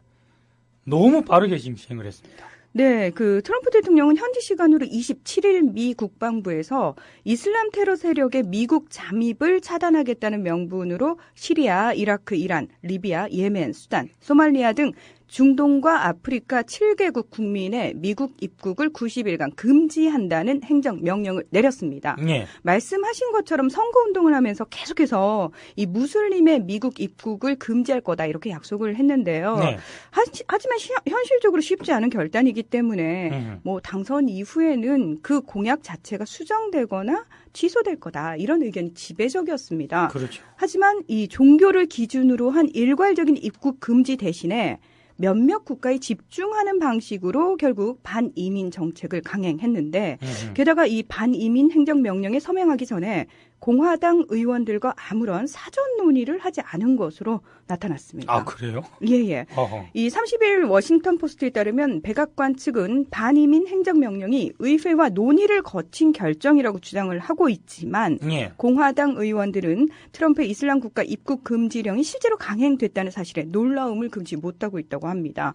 너무 빠르게 지금 시행을 했습니다. 네, 트럼프 대통령은 현지 시간으로 27일 미 국방부에서 이슬람 테러 세력의 미국 잠입을 차단하겠다는 명분으로 시리아, 이라크, 이란, 리비아, 예멘, 수단, 소말리아 등 중동과 아프리카 7개국 국민의 미국 입국을 90일간 금지한다는 행정명령을 내렸습니다. 네. 말씀하신 것처럼 선거운동을 하면서 계속해서 이 무슬림의 미국 입국을 금지할 거다 이렇게 약속을 했는데요. 네. 하지만 현실적으로 쉽지 않은 결단이기 때문에 뭐 당선 이후에는 그 공약 자체가 수정되거나 취소될 거다 이런 의견이 지배적이었습니다. 그렇죠. 하지만 이 종교를 기준으로 한 일괄적인 입국 금지 대신에 몇몇 국가에 집중하는 방식으로 결국 반이민 정책을 강행했는데 게다가 이 반이민 행정명령에 서명하기 전에 공화당 의원들과 아무런 사전 논의를 하지 않은 것으로 나타났습니다. 아, 그래요? 예. 이 30일 워싱턴 포스트에 따르면 백악관 측은 반이민 행정명령이 의회와 논의를 거친 결정이라고 주장을 하고 있지만 예. 공화당 의원들은 트럼프의 이슬람 국가 입국 금지령이 실제로 강행됐다는 사실에 놀라움을 금치 못하고 있다고 합니다.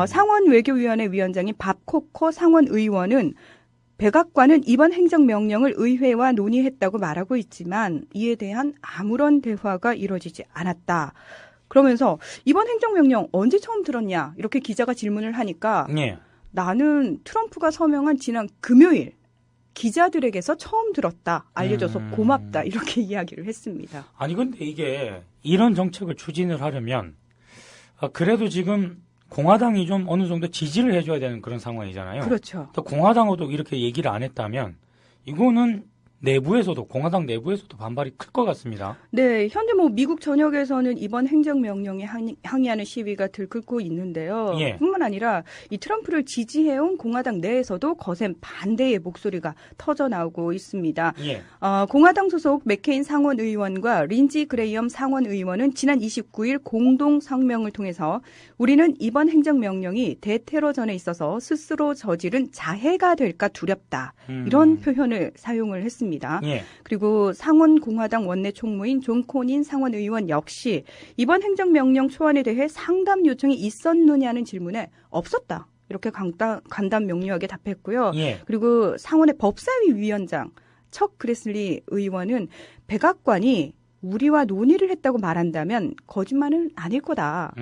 상원 외교위원회 위원장인 밥 코커 상원 의원은 백악관은 이번 행정명령을 의회와 논의했다고 말하고 있지만 이에 대한 아무런 대화가 이루어지지 않았다. 그러면서 이번 행정명령 언제 처음 들었냐 이렇게 기자가 질문을 하니까 예. 나는 트럼프가 서명한 지난 금요일 기자들에게서 처음 들었다. 알려줘서 고맙다. 이렇게 이야기를 했습니다. 아니 근데 이게 이런 정책을 추진을 하려면 그래도 지금 공화당이 좀 어느 정도 지지를 해줘야 되는 그런 상황이잖아요. 그렇죠. 또 공화당도 이렇게 얘기를 안 했다면 이거는 내부에서도 공화당 내부에서도 반발이 클 것 같습니다. 네, 현재 미국 전역에서는 이번 행정명령에 항의하는 시위가 들끓고 있는데요. 예. 뿐만 아니라 이 트럼프를 지지해온 공화당 내에서도 거센 반대의 목소리가 터져 나오고 있습니다. 예. 공화당 소속 맥케인 상원 의원과 린지 그레이엄 상원 의원은 지난 29일 공동 성명을 통해서 우리는 이번 행정명령이 대테러전에 있어서 스스로 저지른 자해가 될까 두렵다. 이런 표현을 사용을 했습니다. 예. 그리고 상원 공화당 원내 총무인 존 코닌 상원 의원 역시 이번 행정명령 초안에 대해 상담 요청이 있었느냐는 질문에 없었다. 이렇게 간단 명료하게 답했고요. 예. 그리고 상원의 법사위 위원장 척 그레슬리 의원은 백악관이 우리와 논의를 했다고 말한다면 거짓말은 아닐 거다.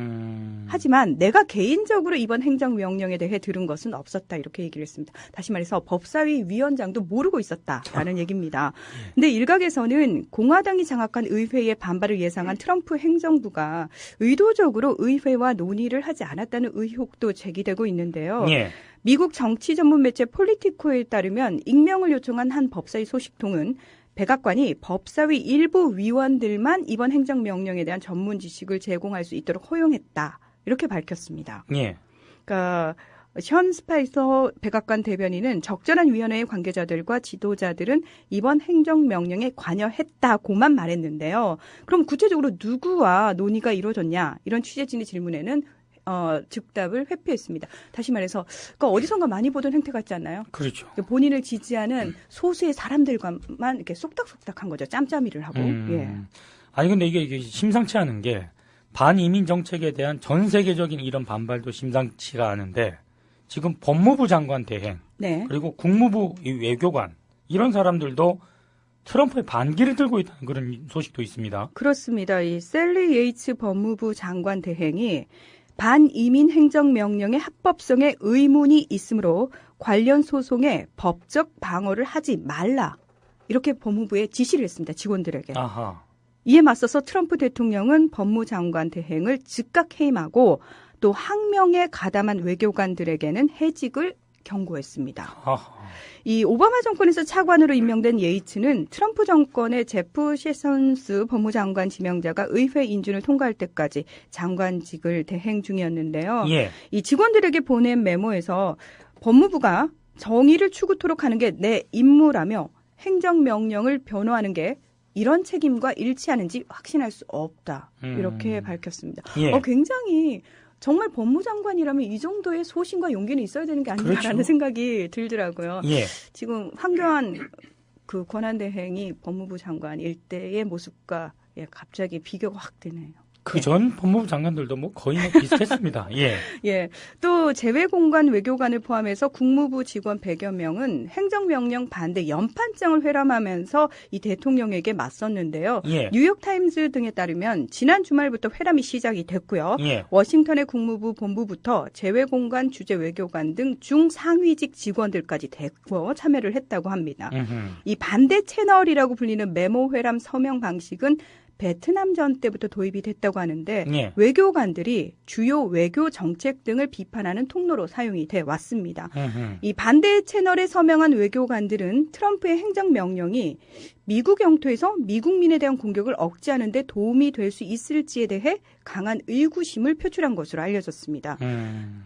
하지만 내가 개인적으로 이번 행정명령에 대해 들은 것은 없었다. 이렇게 얘기를 했습니다. 다시 말해서 법사위 위원장도 모르고 있었다라는 얘기입니다. 근데 일각에서는 공화당이 장악한 의회의 반발을 예상한 트럼프 행정부가 의도적으로 의회와 논의를 하지 않았다는 의혹도 제기되고 있는데요. 예. 미국 정치 전문 매체 폴리티코에 따르면 익명을 요청한 한 법사위 소식통은 백악관이 법사위 일부 위원들만 이번 행정명령에 대한 전문 지식을 제공할 수 있도록 허용했다. 이렇게 밝혔습니다. 예. 그러니까 션 스파이서 백악관 대변인은 적절한 위원회의 관계자들과 지도자들은 이번 행정명령에 관여했다고만 말했는데요. 그럼 구체적으로 누구와 논의가 이루어졌냐? 이런 취재진의 질문에는 즉답을 회피했습니다. 다시 말해서 그러니까 어디선가 많이 보던 행태 같지 않나요? 그렇죠. 본인을 지지하는 소수의 사람들과만 이렇게 쏙닥쏙닥한 거죠. 짬짬이를 하고. 예. 아니 근데 이게 심상치 않은 게 반이민 정책에 대한 전 세계적인 이런 반발도 심상치가 않은데 지금 법무부 장관 대행 네. 그리고 국무부 외교관 이런 사람들도 트럼프의 반기를 들고 있다는 그런 소식도 있습니다. 그렇습니다. 이 셀리 예이츠 법무부 장관 대행이 반이민 행정명령의 합법성에 의문이 있으므로 관련 소송에 법적 방어를 하지 말라. 이렇게 법무부에 지시를 했습니다. 직원들에게. 아하. 이에 맞서서 트럼프 대통령은 법무장관 대행을 즉각 해임하고 또 항명에 가담한 외교관들에게는 해직을 경고했습니다. 아하. 이 오바마 정권에서 차관으로 임명된 예이츠는 트럼프 정권의 제프 세션스 법무장관 지명자가 의회 인준을 통과할 때까지 장관직을 대행 중이었는데요. 예. 이 직원들에게 보낸 메모에서 법무부가 정의를 추구토록 하는 게 내 임무라며 행정명령을 변호하는 게 이런 책임과 일치하는지 확신할 수 없다. 이렇게 밝혔습니다. 예. 굉장히 정말 법무장관이라면 이 정도의 소신과 용기는 있어야 되는 게 아닌가라는 그렇죠. 생각이 들더라고요. 예. 지금 황교안 그 권한대행이 법무부 장관일 때의 모습과 갑자기 비교가 확 되네요. 그 전 법무부 장관들도 거의 비슷했습니다. 예. 예. 또 재외공관 외교관을 포함해서 국무부 직원 100여 명은 행정명령 반대 연판장을 회람하면서 이 대통령에게 맞섰는데요. 예. 뉴욕타임즈 등에 따르면 지난 주말부터 회람이 시작이 됐고요. 예. 워싱턴의 국무부 본부부터 재외공관 주재 외교관 등 중상위직 직원들까지 대거 참여를 했다고 합니다. 이 반대 채널이라고 불리는 메모 회람 서명 방식은 베트남전 때부터 도입이 됐다고 하는데 예. 외교관들이 주요 외교 정책 등을 비판하는 통로로 사용이 돼 왔습니다. 음흠. 이 반대 채널에 서명한 외교관들은 트럼프의 행정명령이 미국 영토에서 미국민에 대한 공격을 억제하는 데 도움이 될 수 있을지에 대해 강한 의구심을 표출한 것으로 알려졌습니다.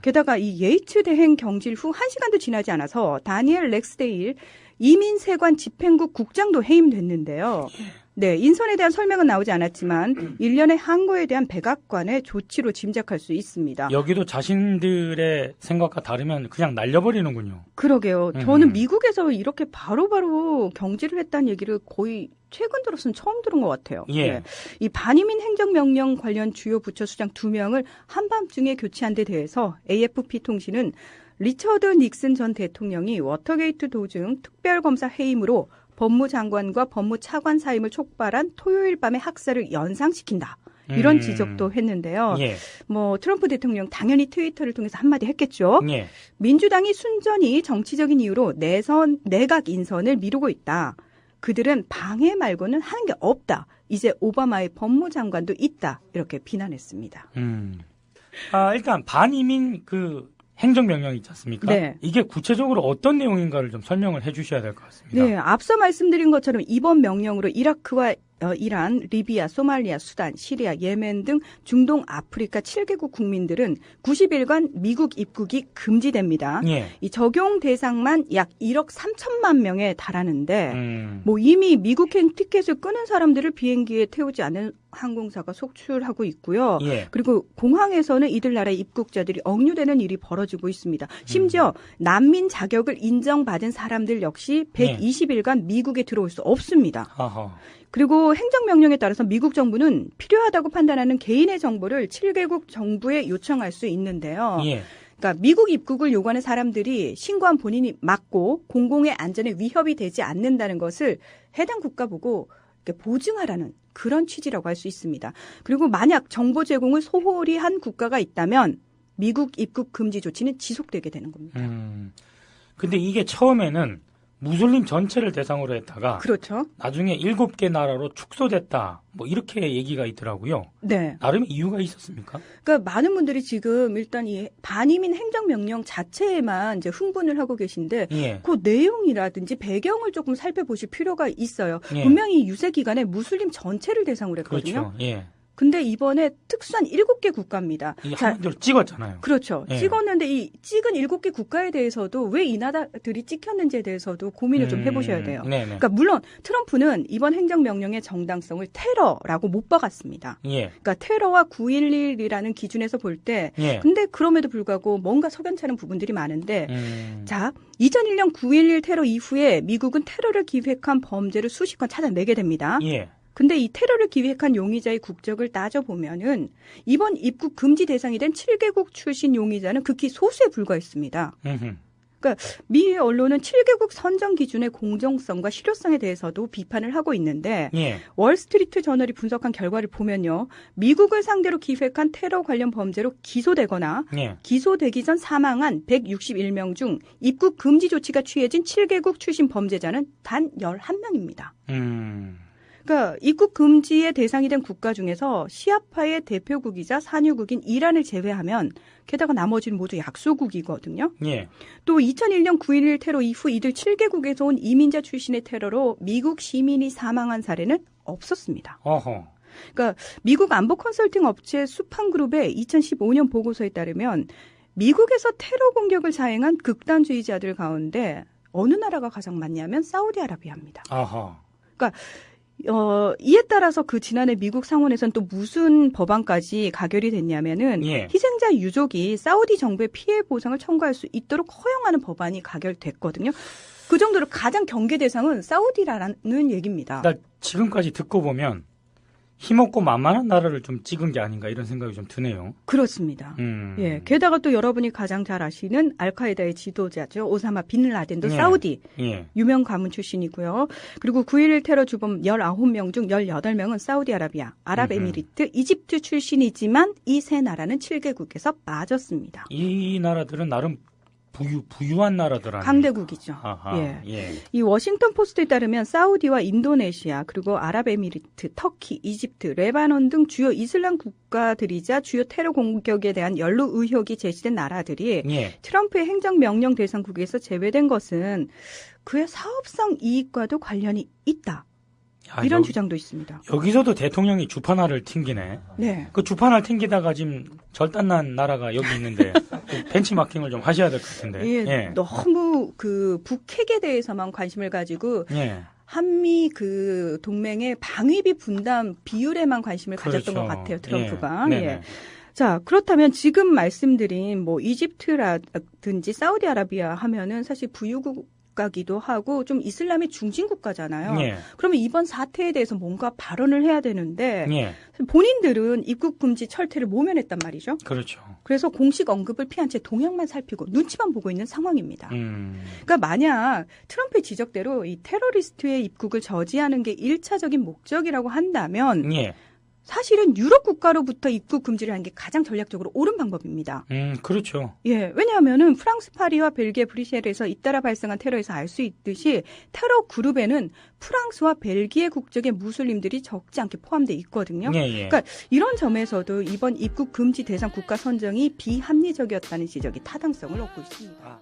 게다가 이 예이츠 대행 경질 후 1시간도 지나지 않아서 다니엘 렉스데일 이민세관 집행국 국장도 해임됐는데요. 네, 인선에 대한 설명은 나오지 않았지만 일련의 항거에 대한 백악관의 조치로 짐작할 수 있습니다. 여기도 자신들의 생각과 다르면 그냥 날려버리는군요. 그러게요. 저는 미국에서 이렇게 바로바로 경질을 했다는 얘기를 거의 최근 들어서는 처음 들은 것 같아요. 예. 네. 이 반이민 행정명령 관련 주요 부처 수장 2명을 한밤중에 교체한 데 대해서 AFP 통신은 리처드 닉슨 전 대통령이 워터게이트 도중 특별검사 해임으로 법무장관과 법무차관 사임을 촉발한 토요일 밤의 학살을 연상시킨다. 이런 지적도 했는데요. 예. 뭐 트럼프 대통령 당연히 트위터를 통해서 한마디 했겠죠. 예. 민주당이 순전히 정치적인 이유로 내각 인선을 미루고 있다. 그들은 방해 말고는 하는 게 없다. 이제 오바마의 법무장관도 있다. 이렇게 비난했습니다. 일단 반이민 행정명령 있지 않습니까? 네. 이게 구체적으로 어떤 내용인가를 좀 설명을 해 주셔야 될 것 같습니다. 네, 앞서 말씀드린 것처럼 이번 명령으로 이라크와 이란, 리비아, 소말리아, 수단, 시리아, 예멘 등 중동 아프리카 7개국 국민들은 90일간 미국 입국이 금지됩니다. 예. 이 적용 대상만 약 1억 3천만 명에 달하는데 뭐 이미 미국행 티켓을 끊은 사람들을 비행기에 태우지 않은 항공사가 속출하고 있고요. 예. 그리고 공항에서는 이들 나라의 입국자들이 억류되는 일이 벌어지고 있습니다. 심지어 난민 자격을 인정받은 사람들 역시 120일간 미국에 들어올 수 없습니다. 아하. 그리고 행정명령에 따라서 미국 정부는 필요하다고 판단하는 개인의 정보를 7개국 정부에 요청할 수 있는데요. 예. 그러니까 미국 입국을 요구하는 사람들이 신고한 본인이 맞고 공공의 안전에 위협이 되지 않는다는 것을 해당 국가 보고 보증하라는 그런 취지라고 할 수 있습니다. 그리고 만약 정보 제공을 소홀히 한 국가가 있다면 미국 입국 금지 조치는 지속되게 되는 겁니다. 근데 이게 처음에는 무슬림 전체를 대상으로 했다가 그렇죠. 나중에 7개 나라로 축소됐다. 뭐 이렇게 얘기가 있더라고요. 네. 나름 이유가 있었습니까? 그러니까 많은 분들이 지금 일단 이 반이민 행정명령 자체에만 이제 흥분을 하고 계신데 예. 그 내용이라든지 배경을 조금 살펴보실 필요가 있어요. 예. 분명히 유세 기간에 무슬림 전체를 대상으로 했거든요. 그렇죠. 예. 근데 이번에 특수한 7개 국가입니다. 이 한마디로 찍었잖아요. 그렇죠. 예. 찍었는데 이 찍은 7개 국가에 대해서도 왜 이 나라들이 찍혔는지에 대해서도 고민을 좀 해보셔야 돼요. 네네. 그러니까 물론 트럼프는 이번 행정명령의 정당성을 테러라고 못 박았습니다. 예. 그러니까 테러와 9.11이라는 기준에서 볼 때 예. 근데 그럼에도 불구하고 뭔가 석연찮은 부분들이 많은데 자, 2001년 9.11 테러 이후에 미국은 테러를 기획한 범죄를 수십 건 찾아내게 됩니다. 예. 근데 이 테러를 기획한 용의자의 국적을 따져보면은 이번 입국 금지 대상이 된 7개국 출신 용의자는 극히 소수에 불과했습니다. 그러니까 미 언론은 7개국 선정 기준의 공정성과 실효성에 대해서도 비판을 하고 있는데 예. 월스트리트 저널이 분석한 결과를 보면요. 미국을 상대로 기획한 테러 관련 범죄로 기소되거나 예. 기소되기 전 사망한 161명 중 입국 금지 조치가 취해진 7개국 출신 범죄자는 단 11명입니다. 그러니까 입국 금지의 대상이 된 국가 중에서 시아파의 대표국이자 산유국인 이란을 제외하면 게다가 나머지는 모두 약소국이거든요. 예. 또 2001년 9.11 테러 이후 이들 7개국에서 온 이민자 출신의 테러로 미국 시민이 사망한 사례는 없었습니다. 어허. 그러니까 미국 안보 컨설팅 업체 수판그룹의 2015년 보고서에 따르면 미국에서 테러 공격을 자행한 극단주의자들 가운데 어느 나라가 가장 많냐면 사우디아라비아입니다. 아하. 그러니까 이에 따라서 그 지난해 미국 상원에서는 또 무슨 법안까지 가결이 됐냐면은 예. 희생자 유족이 사우디 정부의 피해 보상을 청구할 수 있도록 허용하는 법안이 가결됐거든요. 그 정도로 가장 경계 대상은 사우디라는 얘기입니다. 나 지금까지 듣고 보면 힘없고 만만한 나라를 좀 찍은 게 아닌가 이런 생각이 좀 드네요. 그렇습니다. 예, 게다가 또 여러분이 가장 잘 아시는 알카에다의 지도자죠. 오사마 빈 라덴도 예. 사우디 예. 유명 가문 출신이고요. 그리고 9.11 테러 주범 19명 중 18명은 사우디아라비아, 아랍에미리트, 이집트 출신이지만 이 세 나라는 7개국에서 빠졌습니다. 이 나라들은 나름 부유한 나라들 아니에요? 강대국이죠. 아하, 예. 예. 이 워싱턴 포스트에 따르면 사우디와 인도네시아 그리고 아랍에미리트, 터키, 이집트, 레바논 등 주요 이슬람 국가들이자 주요 테러 공격에 대한 연루 의혹이 제기된 나라들이 예. 트럼프의 행정명령 대상국에서 제외된 것은 그의 사업상 이익과도 관련이 있다. 아, 이런 주장도 있습니다. 여기서도 대통령이 주판알을 튕기네. 네. 그 주판알 튕기다가 지금 절단난 나라가 여기 있는데 그 벤치마킹을 좀 하셔야 될 것 같은데. 예, 예. 너무 그 북핵에 대해서만 관심을 가지고 예. 한미 그 동맹의 방위비 분담 비율에만 관심을 가졌던 그렇죠. 것 같아요. 트럼프가. 예. 예. 네네. 자, 그렇다면 지금 말씀드린 뭐 이집트라든지 사우디아라비아 하면은 사실 부유국가기도 하고 좀 이슬람의 중진 국가잖아요. 예. 그러면 이번 사태에 대해서 뭔가 발언을 해야 되는데 예. 본인들은 입국 금지 철퇴를 모면했단 말이죠. 그렇죠. 그래서 공식 언급을 피한 채 동향만 살피고 눈치만 보고 있는 상황입니다. 그러니까 만약 트럼프의 지적대로 이 테러리스트의 입국을 저지하는 게 1차적인 목적이라고 한다면 예. 사실은 유럽 국가로부터 입국 금지를 하는 게 가장 전략적으로 옳은 방법입니다. 그렇죠. 예, 왜냐하면은 프랑스 파리와 벨기에 브뤼셀에서 잇따라 발생한 테러에서 알 수 있듯이 테러 그룹에는 프랑스와 벨기에 국적의 무슬림들이 적지 않게 포함되어 있거든요. 예, 예. 그러니까 이런 점에서도 이번 입국 금지 대상 국가 선정이 비합리적이었다는 지적이 타당성을 얻고 있습니다.